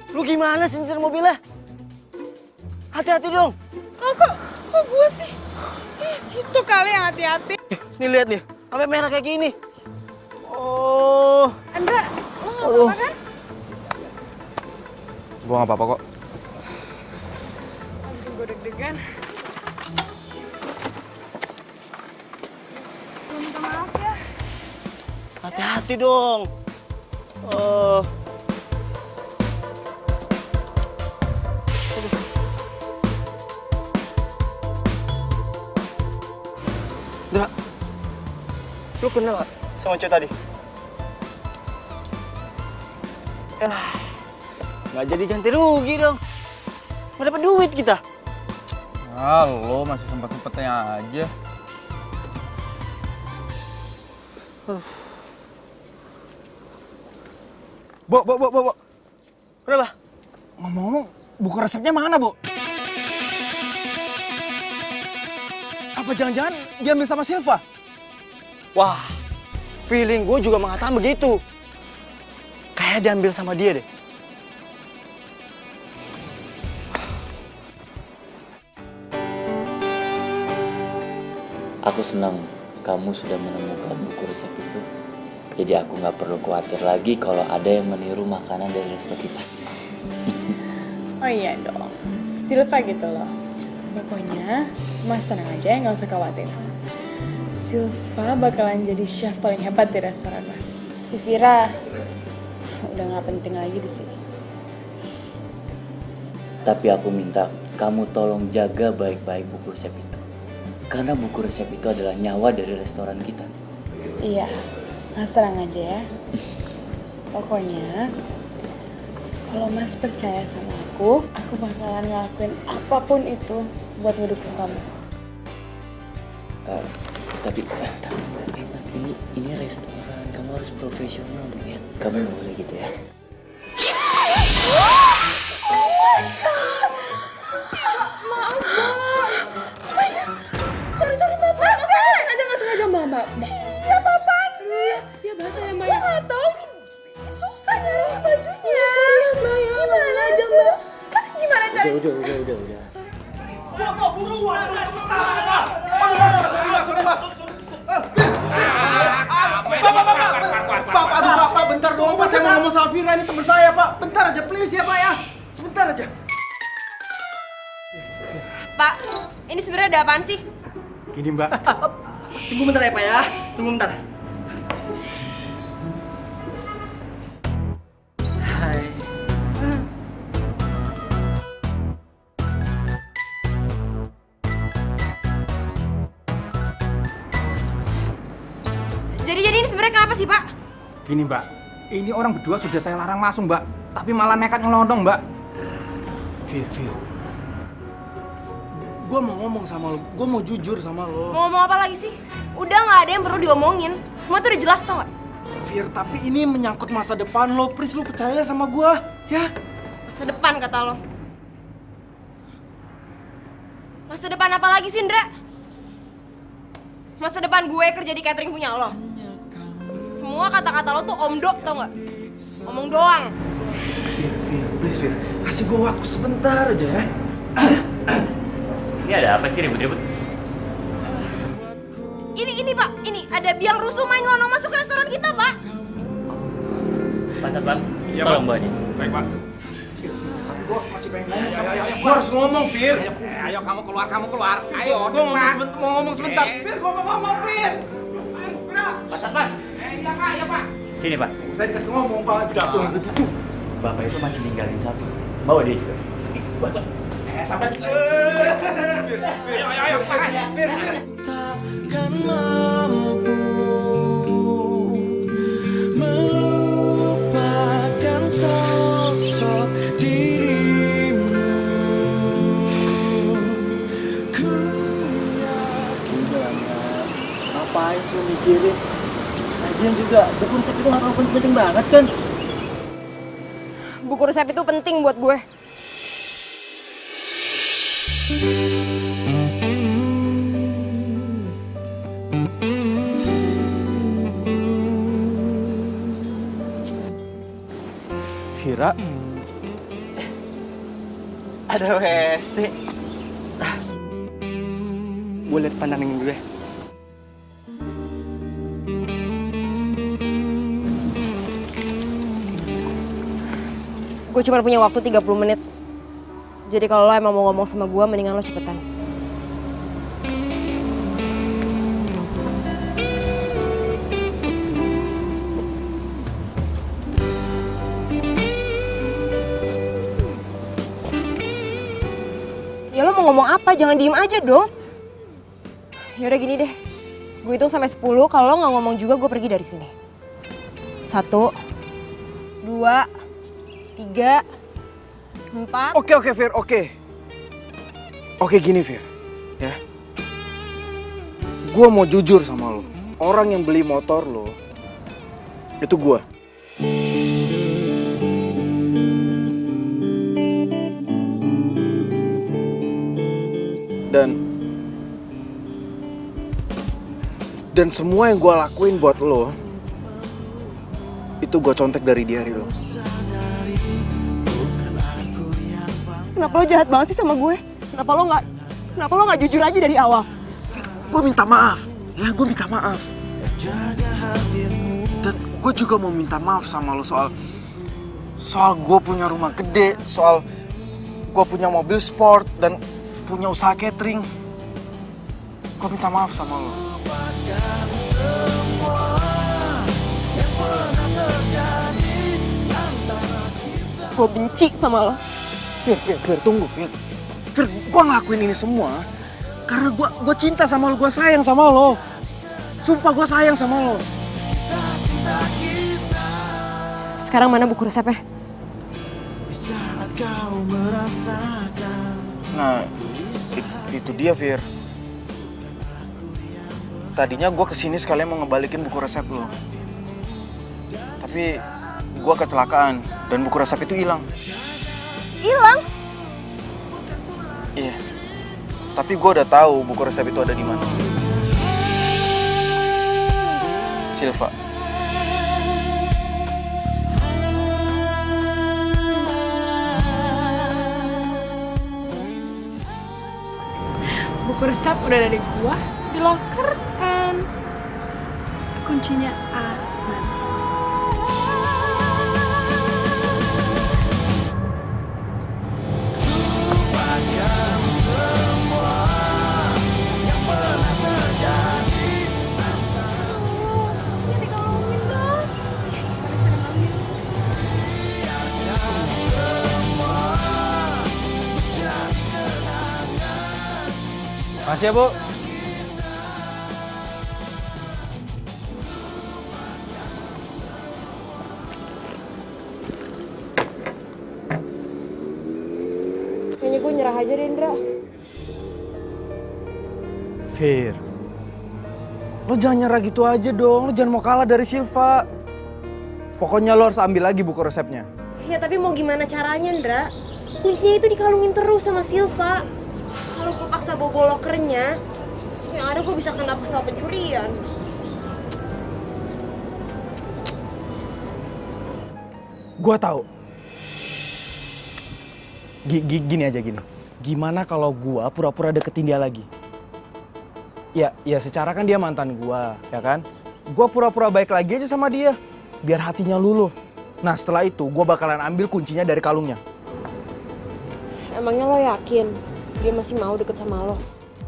Lu gimana sih nyetir mobilnya? Hati-hati dong. Kok gue sih? Situ kali yang hati-hati. Nih lihat nih, sampai merah kayak gini. Oh. Andra, lo gak apa-apa kan? Gue gak apa-apa kok. Aduh, gue deg-degan. Gue minta maaf ya. Hati-hati dong. Oh. Dra, lu kenal gak sama cewek tadi? Nggak jadi ganti rugi dong. Nggak dapat duit kita. Ah, lo masih sempet-sempetnya aja. Bo. Kenapa? Ngomong-ngomong, buku resepnya mana, Bo? Apa jangan-jangan diambil sama Silva? Wah, feeling gue juga mengatakan begitu. Kayak diambil sama dia deh. Aku senang kamu sudah menemukan buku resep itu. Jadi aku nggak perlu khawatir lagi kalau ada yang meniru makanan dari resto kita. Oh iya dong, Silva gitu loh. Pokoknya, Mas tenang aja, nggak usah khawatir. Silva bakalan jadi chef paling hebat di restoran Mas. Si Vira udah nggak penting lagi di sini. Tapi aku minta kamu tolong jaga baik-baik buku resep itu. Karena buku resep itu adalah nyawa dari restoran kita. Iya, Mas tenang aja ya. Pokoknya, kalau Mas percaya sama aku bakalan ngelakuin apapun itu buat ngedukung kamu. Tapi ini restoran, kamu harus profesional dong ya. Kamu nggak boleh gitu ya. Maaf, Mbak. Sorry, Mbak. Nggak sengaja, Mbak. Iya, apaan sih? Ya, bahasa ya, Mbak. Ya, nggak tahu. Ini susah nyari bajunya. Sorry ya, Mbak. Ya, nggak sengaja, Mbak. Sekarang gimana caranya? Udah. Bapak, bentar dong, Pak. Saya mau ngomong sama Vira, ini teman saya, Pak. Bentar aja, please ya, Pak ya. Sebentar aja. Pak, ini sebenarnya ada apaan sih? Gini Mbak. Tunggu bentar ya Pak ya. Tunggu bentar. Hai. sebenarnya kenapa sih, Pak? Gini Mbak, ini orang berdua sudah saya larang masuk Mbak, tapi malah nekat nyelondong Mbak. Fir. Gue mau ngomong sama lo, gue mau jujur sama lo. Mau ngomong apa lagi sih? Udah nggak ada yang perlu diomongin. Semua tuh udah jelas tau nggak? Fir, tapi ini menyangkut masa depan lo. Please lo percaya sama gue, ya? Masa depan kata lo. Masa depan apa lagi sih, Indra? Masa depan gue kerja di catering punya lo. Semua kata-kata lo tuh omdok tau nggak? Omong doang. Fir, please Fir, kasih gue waktu sebentar aja ya. Ini ada apa sih ribut-ribut? Ini Pak, ini ada biang rusuh main ngono masuk ke restoran kita, Pak. Pak Satpam, Iya, tolong Pak. bawa dia. Baik Pak. Gue masih pengen ngomong sama dia. Gue harus ngomong, Fir. Ayo kamu keluar. Ayo, Gue mau ngomong sebentar. Fir, gue mau ngomong, Fir. Pak Satpam, Iya Pak. sini Pak. Saya dikasih ngomong, Pak. Gitu. Bapak itu masih ninggalin satu. Bawa dia juga. Sampai. Ayo, Fir. Takkan mampu melupakan sosok dirimu. Ngapain sih mikirin? Lagian juga buku resep itu nggak terlalu penting banget kan? Buku resep itu penting buat gue. Vira, Ada WST. Gue liat pandangan gue. Gue cuma punya waktu 30 menit. Jadi kalau lo emang mau ngomong sama gue, mendingan lo cepetan. Ya lo mau ngomong apa? Jangan diem aja dong. Yaudah gini deh. Gue hitung sampai 10, kalau lo nggak ngomong juga gue pergi dari sini. 1, 2, 3, 4. Oke, Fir, oke. Oke, gini, Fir. Ya. Gue mau jujur sama lo. Orang yang beli motor lo, itu gue. Dan semua yang gue lakuin buat lo, itu gue contek dari diary lo. Kenapa lo jahat banget sih sama gue? Kenapa lo nggak jujur aja dari awal? Gue minta maaf, ya gue minta maaf. Dan gue juga mau minta maaf sama lo soal gue punya rumah gede, soal gue punya mobil sport dan punya usaha catering. Gue minta maaf sama lo. Gue benci sama lo. Fir, tunggu, Fir. Fir, gue ngelakuin ini semua karena gue cinta sama lo, gue sayang sama lo. Sumpah gue sayang sama lo. Sekarang mana buku resepnya? Nah, itu dia, Fir. Tadinya gue kesini sekalian mau ngebalikin buku resep lo. Tapi gue kecelakaan dan buku resep itu hilang. Hilang? Iya. Tapi gue udah tahu buku resep itu ada di mana. Silva. Buku resep udah ada di gua, di locker kan. Kuncinya aman. Makasih ya, Bu. aja deh, Indra. Fir, lo jangan nyerah gitu aja dong. Lo jangan mau kalah dari Silva. Pokoknya lo harus ambil lagi buku resepnya. Ya tapi mau gimana caranya, Indra? Kuncinya itu dikalungin terus sama Silva. Kalau gue paksa bawa lokernya, yang ada gue bisa kena pasal pencurian. Gua tahu. Gini aja gini. Gimana kalau gua pura-pura deketin dia lagi? Ya secara kan dia mantan gua, ya kan? Gua pura-pura baik lagi aja sama dia, biar hatinya luluh. Nah setelah itu gua bakalan ambil kuncinya dari kalungnya. Emangnya lo yakin dia masih mau deket sama lo?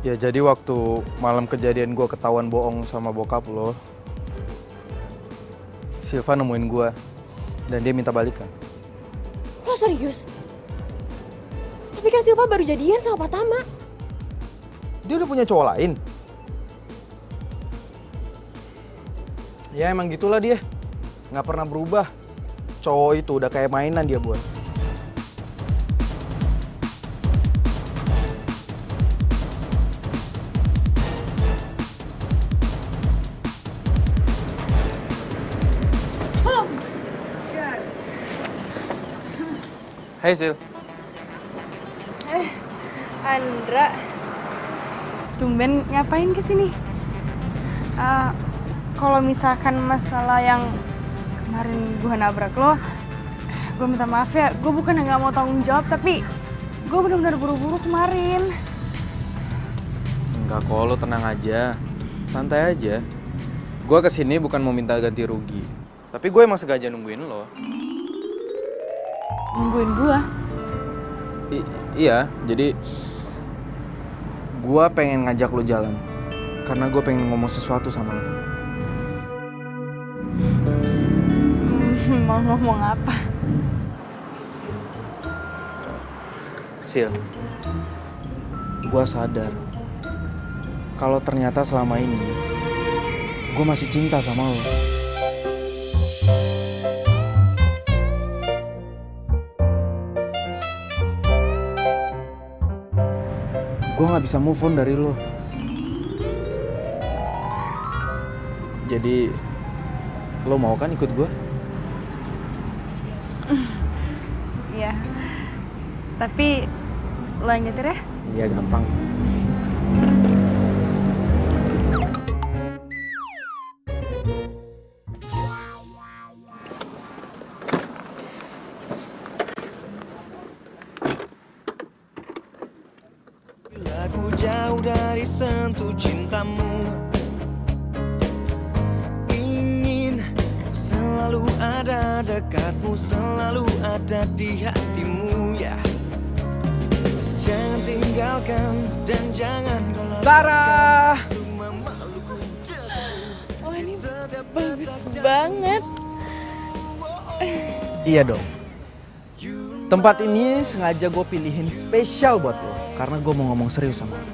Ya jadi waktu malam kejadian gua ketahuan bohong sama bokap lo, Silva nemuin gua dan dia minta balikan. Lo serius? Tapi kan Silva baru jadian sama Pak Tama. Dia udah punya cowok lain. Ya emang gitulah dia, nggak pernah berubah. Cowok itu udah kayak mainan dia buat. Hai Sil. Andra, tumben ngapain kesini? Kalau misalkan masalah yang kemarin gue nabrak lo, gue minta maaf ya. Gue bukan nggak mau tanggung jawab, tapi gue benar-benar buru-buru kemarin. Enggak kok, lo tenang aja, santai aja. Gue kesini bukan mau minta ganti rugi, tapi gue emang sengaja nungguin lo. Nungguin gue? Iya, jadi gue pengen ngajak lo jalan, karena gue pengen ngomong sesuatu sama lo. Mau ngomong apa? Sil, gue sadar kalau ternyata selama ini gue masih cinta sama lo. Gue gak bisa move on dari lo. Jadi, lo mau kan ikut gue? Iya. Tapi lo yang nyetir ya? Iya, gampang. Aku jauh dari sentuh cintamu, ingin selalu ada dekatmu, selalu ada di hatimu ya. Jangan tinggalkan dan jangan kau Tara! Oh ini bagus banget. Iya dong. Tempat ini sengaja gue pilihin spesial buat lo, karena gue mau ngomong serius sama lo.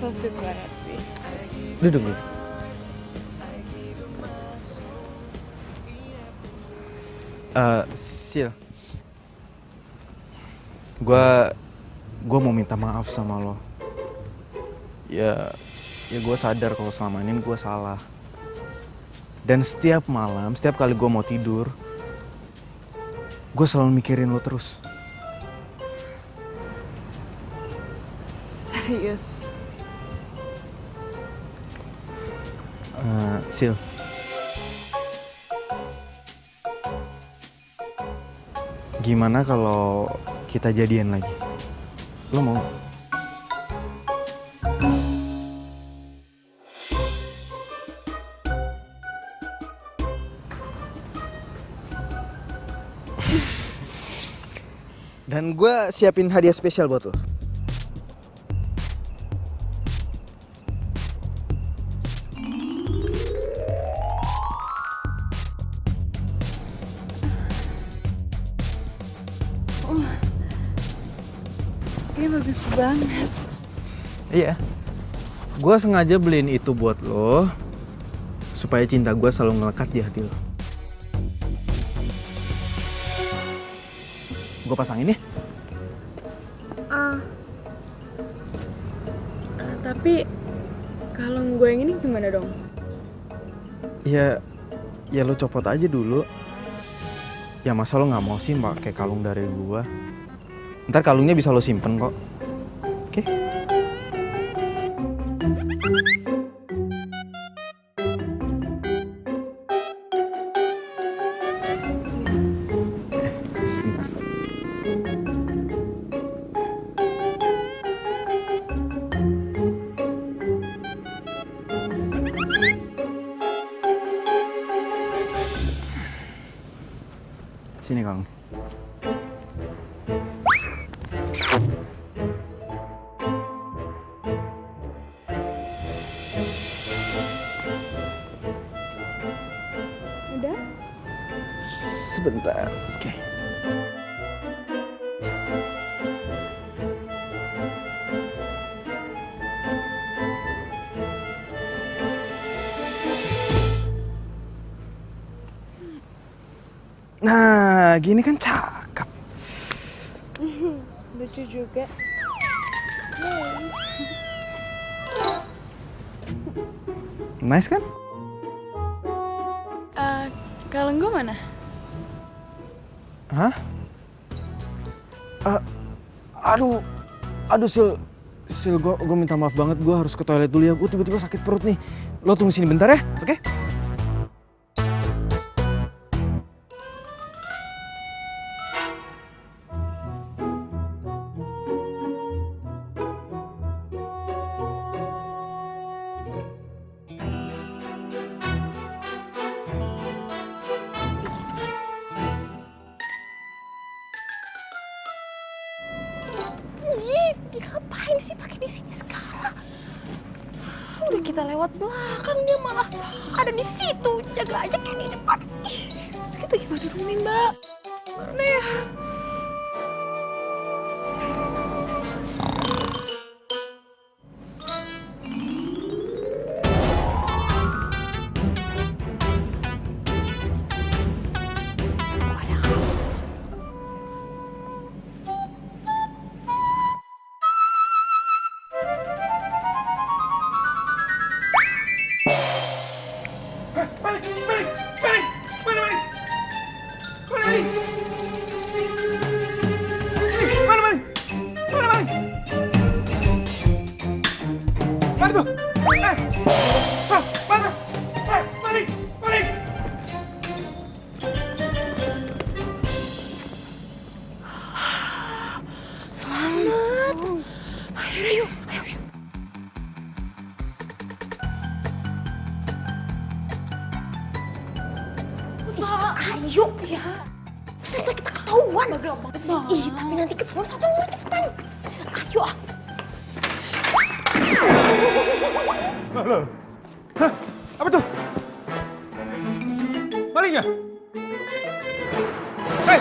So sweet banget sih. Duduk dulu. Sil, gue mau minta maaf sama lo. Ya gue sadar kalau selama ini gue salah. Dan setiap malam, setiap kali gue mau tidur, gue selalu mikirin lo terus. Serius? Sil, gimana kalau kita jadian lagi? Lo mau? Dan gue siapin hadiah spesial buat lo. Ini bagus banget. Iya. Gue sengaja beliin itu buat lo, supaya cinta gue selalu ngelekat di hati lo. Gue pasangin ya. Tapi kalung gue yang ini gimana dong? Ya lo copot aja dulu. Ya masa lo nggak mau sih pakai kalung dari gua? Ntar kalungnya bisa lo simpen kok. Oke? Sebentar. Sini Kang. Udah? Sebentar. Oke. Nah, gini kan cakep. Lucu juga. Nice kan? Kalung gue mana? Hah? Aduh Sil, gue minta maaf banget, gue harus ke toilet dulu ya. Gue tiba-tiba sakit perut nih. Lo tunggu sini bentar ya, oke? Ih, dia ngapain sih pakai di sini segala? Udah kita lewat belakang, dia malah ada di situ, jaga aja kayak di depan. Ih, terus kita gimana dong nih, Mbak? Mana ya? Selamat. Ayo. Ayo ya. Nanti kita ketahuan. Ih, tapi nanti ketahuan satu nomor cepetan. Ayo ah. Halo. Hah? Apa tuh? Maling ya? Hei!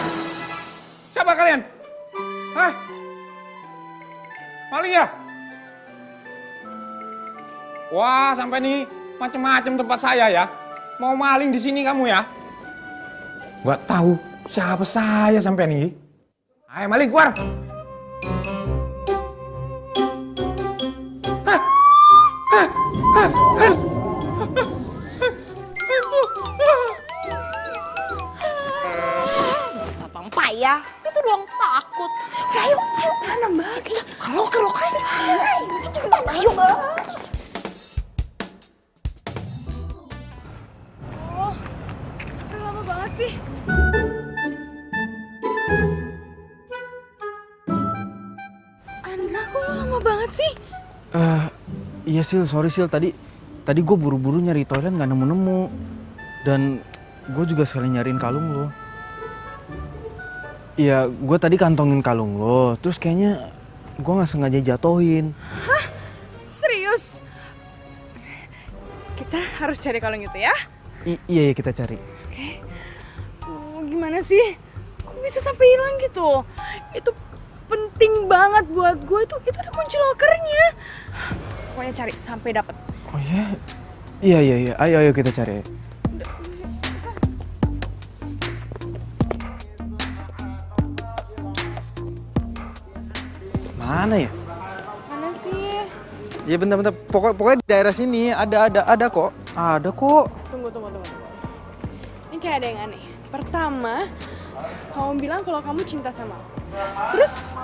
Siapa kalian? Hah? Maling ya? Wah, sampai nih macem-macem tempat saya ya. Mau maling di sini kamu ya? Gak tahu siapa saya sampai nih. Ayo maling keluar. Sampai ya, itu doang takut. Udah, ayo. Mana Mbak? Loker di sana. Cepetan, ayo. Oh, lama banget sih. Andra, kok lo lama banget sih? Iya Sil, sorry Sil, tadi gue buru-buru nyari toilet nggak nemu-nemu. Dan gue juga sekali nyariin kalung lo. Iya, gue tadi kantongin kalung lo, terus kayaknya gue nggak sengaja jatohin. Hah? Serius? Kita harus cari kalung itu ya? Iya kita cari. Oke. Gimana sih? Kok bisa sampai hilang gitu? Itu penting banget buat gue, itu ada kunci lokernya. Pokoknya cari sampai dapat. Oh iya? Iya. Ayo kita cari. Mana ya? Mana sih? Ya bentar-bentar, pokoknya di daerah sini ada kok. Ada kok. Tunggu. Ini kayak ada yang aneh. Pertama, kamu bilang kalau kamu cinta sama aku. Terus,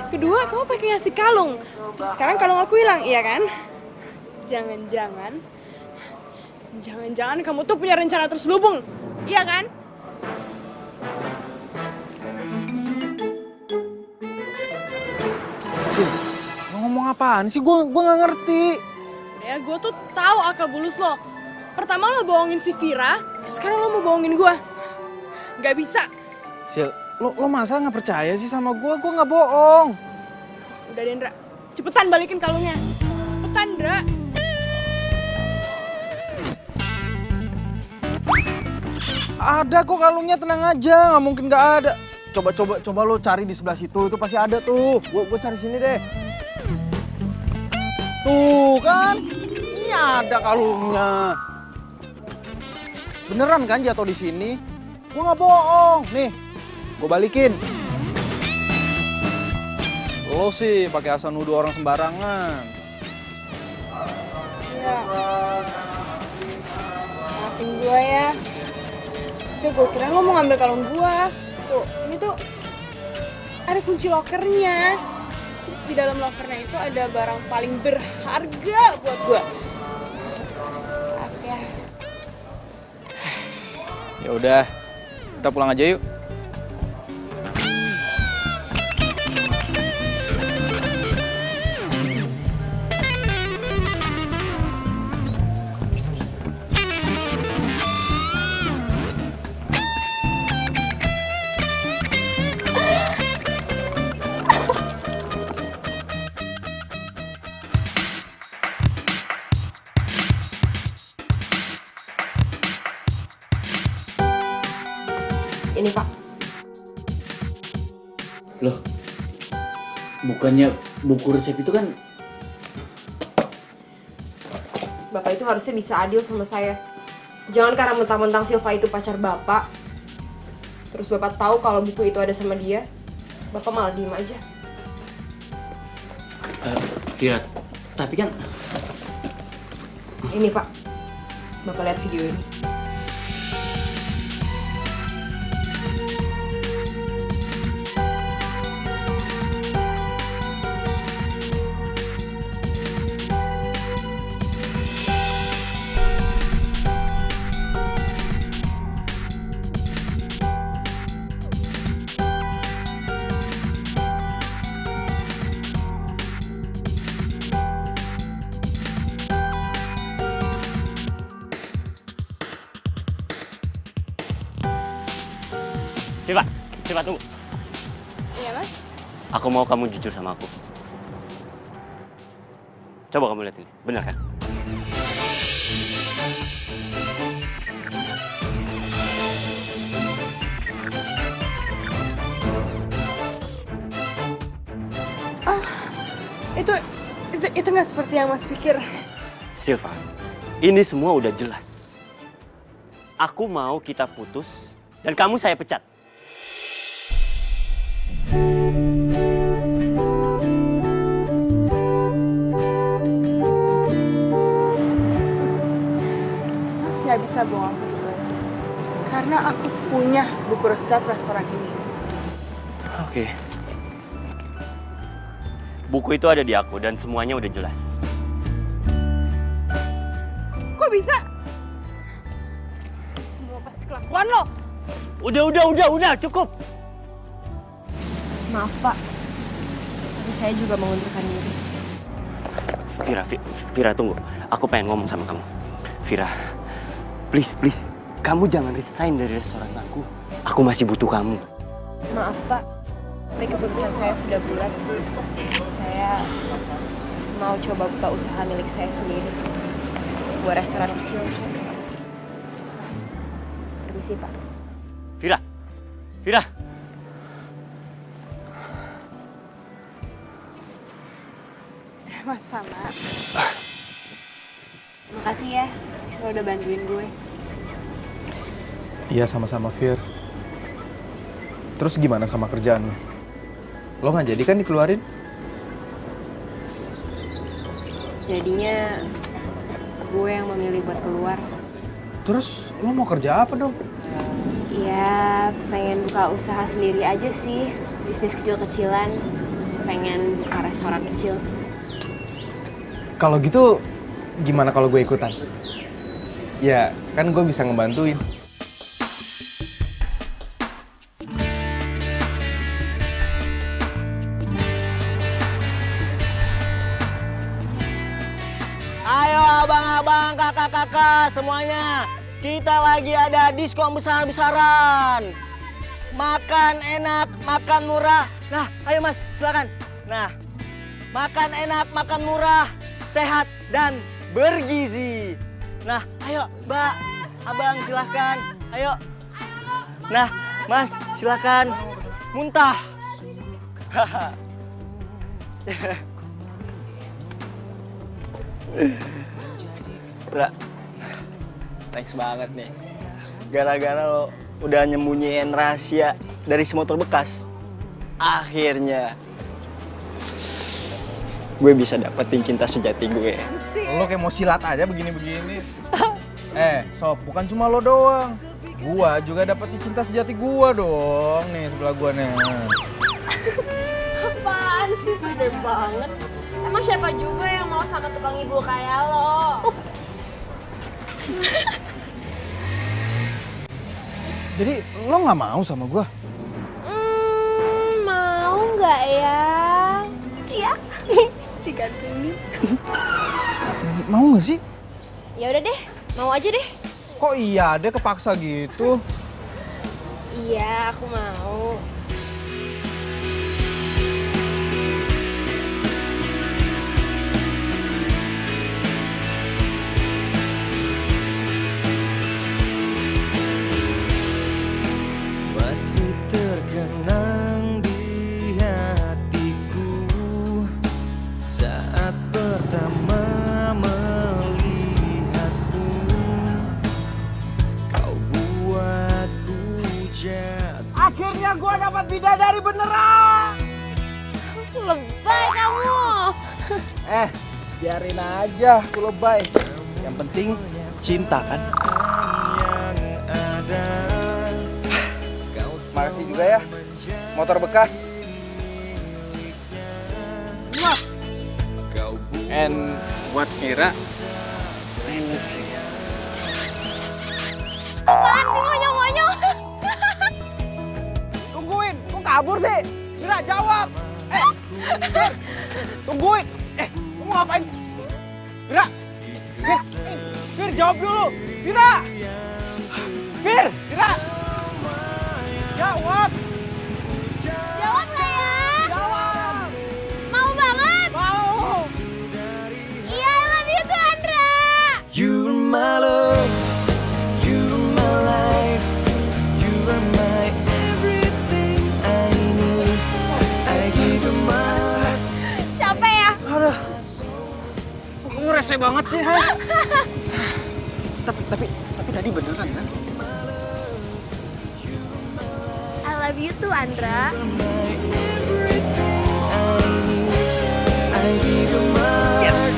kedua, kamu pakai ngasih kalung. Terus sekarang kalung aku hilang, iya kan? Jangan-jangan kamu tuh punya rencana terselubung, iya kan? Sil, lo ngomong apaan sih? Gue nggak ngerti. Ya, gue tuh tahu akal bulus lo. Pertama lo bohongin si Vira, terus sekarang lo mau bohongin gue. Gak bisa. Sil, lo masa nggak percaya sih sama gue? Gue nggak bohong. Udah Dendra, cepetan balikin kalungnya. Cepetan, Dra. Ada kok kalungnya, tenang aja, nggak mungkin nggak ada. Coba lo cari di sebelah situ, itu pasti ada tuh. Gue cari sini deh. Tuh kan, ini ada kalungnya. Beneran kan jatuh di sini? Gue nggak bohong. Nih, gue balikin. Lo sih pakai asal nuduh orang sembarangan. Ya. Maafin gue ya. Terus gue kira lo mau ngambil kalung gue. Tuh, ini tuh ada kunci lokernya. Terus di dalam lokernya itu ada barang paling berharga buat gue. Maaf ya. Ya udah, kita pulang aja yuk. Ini Pak. Loh, bukannya buku resep itu kan? Bapak itu harusnya bisa adil sama saya. Jangan karena mentang-mentang Silva itu pacar Bapak, terus Bapak tahu kalau buku itu ada sama dia, Bapak malah diem aja. Vira, tapi kan... Ini Pak, Bapak lihat video ini. Siva, tunggu. Iya, Mas? Aku mau kamu jujur sama aku. Coba kamu lihat ini, benar kan? Itu nggak seperti yang Mas pikir. Silva, ini semua udah jelas. Aku mau kita putus dan kamu saya pecat. Mas nggak bisa bohong begitu aja. Karena aku punya buku resep restoran ini. Oke. Buku itu ada di aku dan semuanya udah jelas. Kok bisa? Semua pasti kelakuan lo. Udah, cukup. Maaf Pak, tapi saya juga mengundurkan diri. Vira, tunggu. Aku pengen ngomong sama kamu. Vira, please, kamu jangan resign dari restoran aku. Aku masih butuh kamu. Maaf Pak, tapi keputusan saya sudah bulat. Saya mau coba buka usaha milik saya sendiri. Sebuah restoran kecil. Permisi Pak. Vira. Mas sama. Makasih ya, lo udah bantuin gue. Iya, sama-sama, Fir. Terus gimana sama kerjaan lo? Lo nggak jadi kan dikeluarin? Jadinya gue yang memilih buat keluar. Terus lo mau kerja apa dong? Ya, pengen buka usaha sendiri aja sih. Bisnis kecil-kecilan. Pengen buka restoran kecil. Kalau gitu gimana kalau gue ikutan? Ya kan gue bisa ngebantuin. Ayo abang-abang, kakak-kakak semuanya. Kita lagi ada diskon besar-besaran. Makan enak, makan murah. Nah, ayo mas, silakan. Nah, makan enak, makan murah, sehat dan bergizi. Nah, ayo mbak, abang silahkan. Ayo. Nah, mas silahkan. Muntah. Ra, thanks banget nih. Gara-gara lo udah nyembunyiin rahasia dari si motor bekas, akhirnya gue bisa dapetin cinta sejati gue. Lo kayak mau silat aja begini-begini. Sob, bukan cuma lo doang. Gua juga dapetin cinta sejati gua dong. Nih sebelah gua nih. Apaan sih? Pede banget. Emang siapa juga yang mau sama tukang ibu kayak lo? Jadi lo nggak mau sama gua? Mau nggak ya? Cia, digantungin. Mau nggak sih? Ya udah deh, mau aja deh. Kok iya deh kepaksa gitu? Iya, aku mau. Masih terkenang di hatiku saat pertama melihatmu. Kau buatku jatuh. Akhirnya gua dapat bidadari beneran. Lebay kamu. Biarin aja aku lebay. Yang penting cinta kan? Makasih juga ya, motor bekas. And buat Mira, I love you. Apaan sih monyong-monyong? Tungguin, kok kabur sih? Mira, jawab. Fir, tungguin. Kamu ngapain? Mira, Fir, jawab dulu. Mira, Fir, Mira. Jawab. Jawab nggak ya? Jawab. Mau banget? Mau. Iya, I love you tuh, Andra. You're my love, you're my life, you are my everything I need. I give you my heart. Capek ya? Aduh, kamu rese banget sih, ha? tapi tadi beneran kan? I love you tuh, Andra. I give you my heart,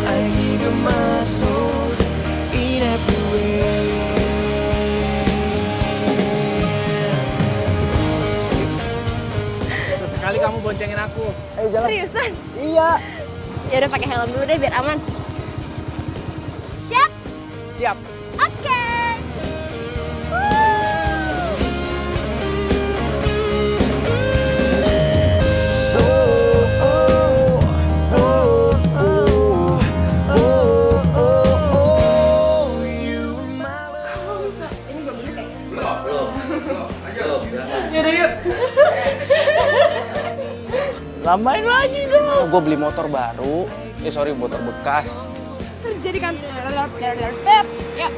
I give you my soul in every way. Sesekali kamu boncengin aku. Ayo jalan. Seriusan? Iya. Ya udah pakai helm dulu deh biar aman. Siap? Siap. Oke. Lambain lagi dong. Gue beli motor baru. Sorry, motor bekas. Terjadi kan? Yuk.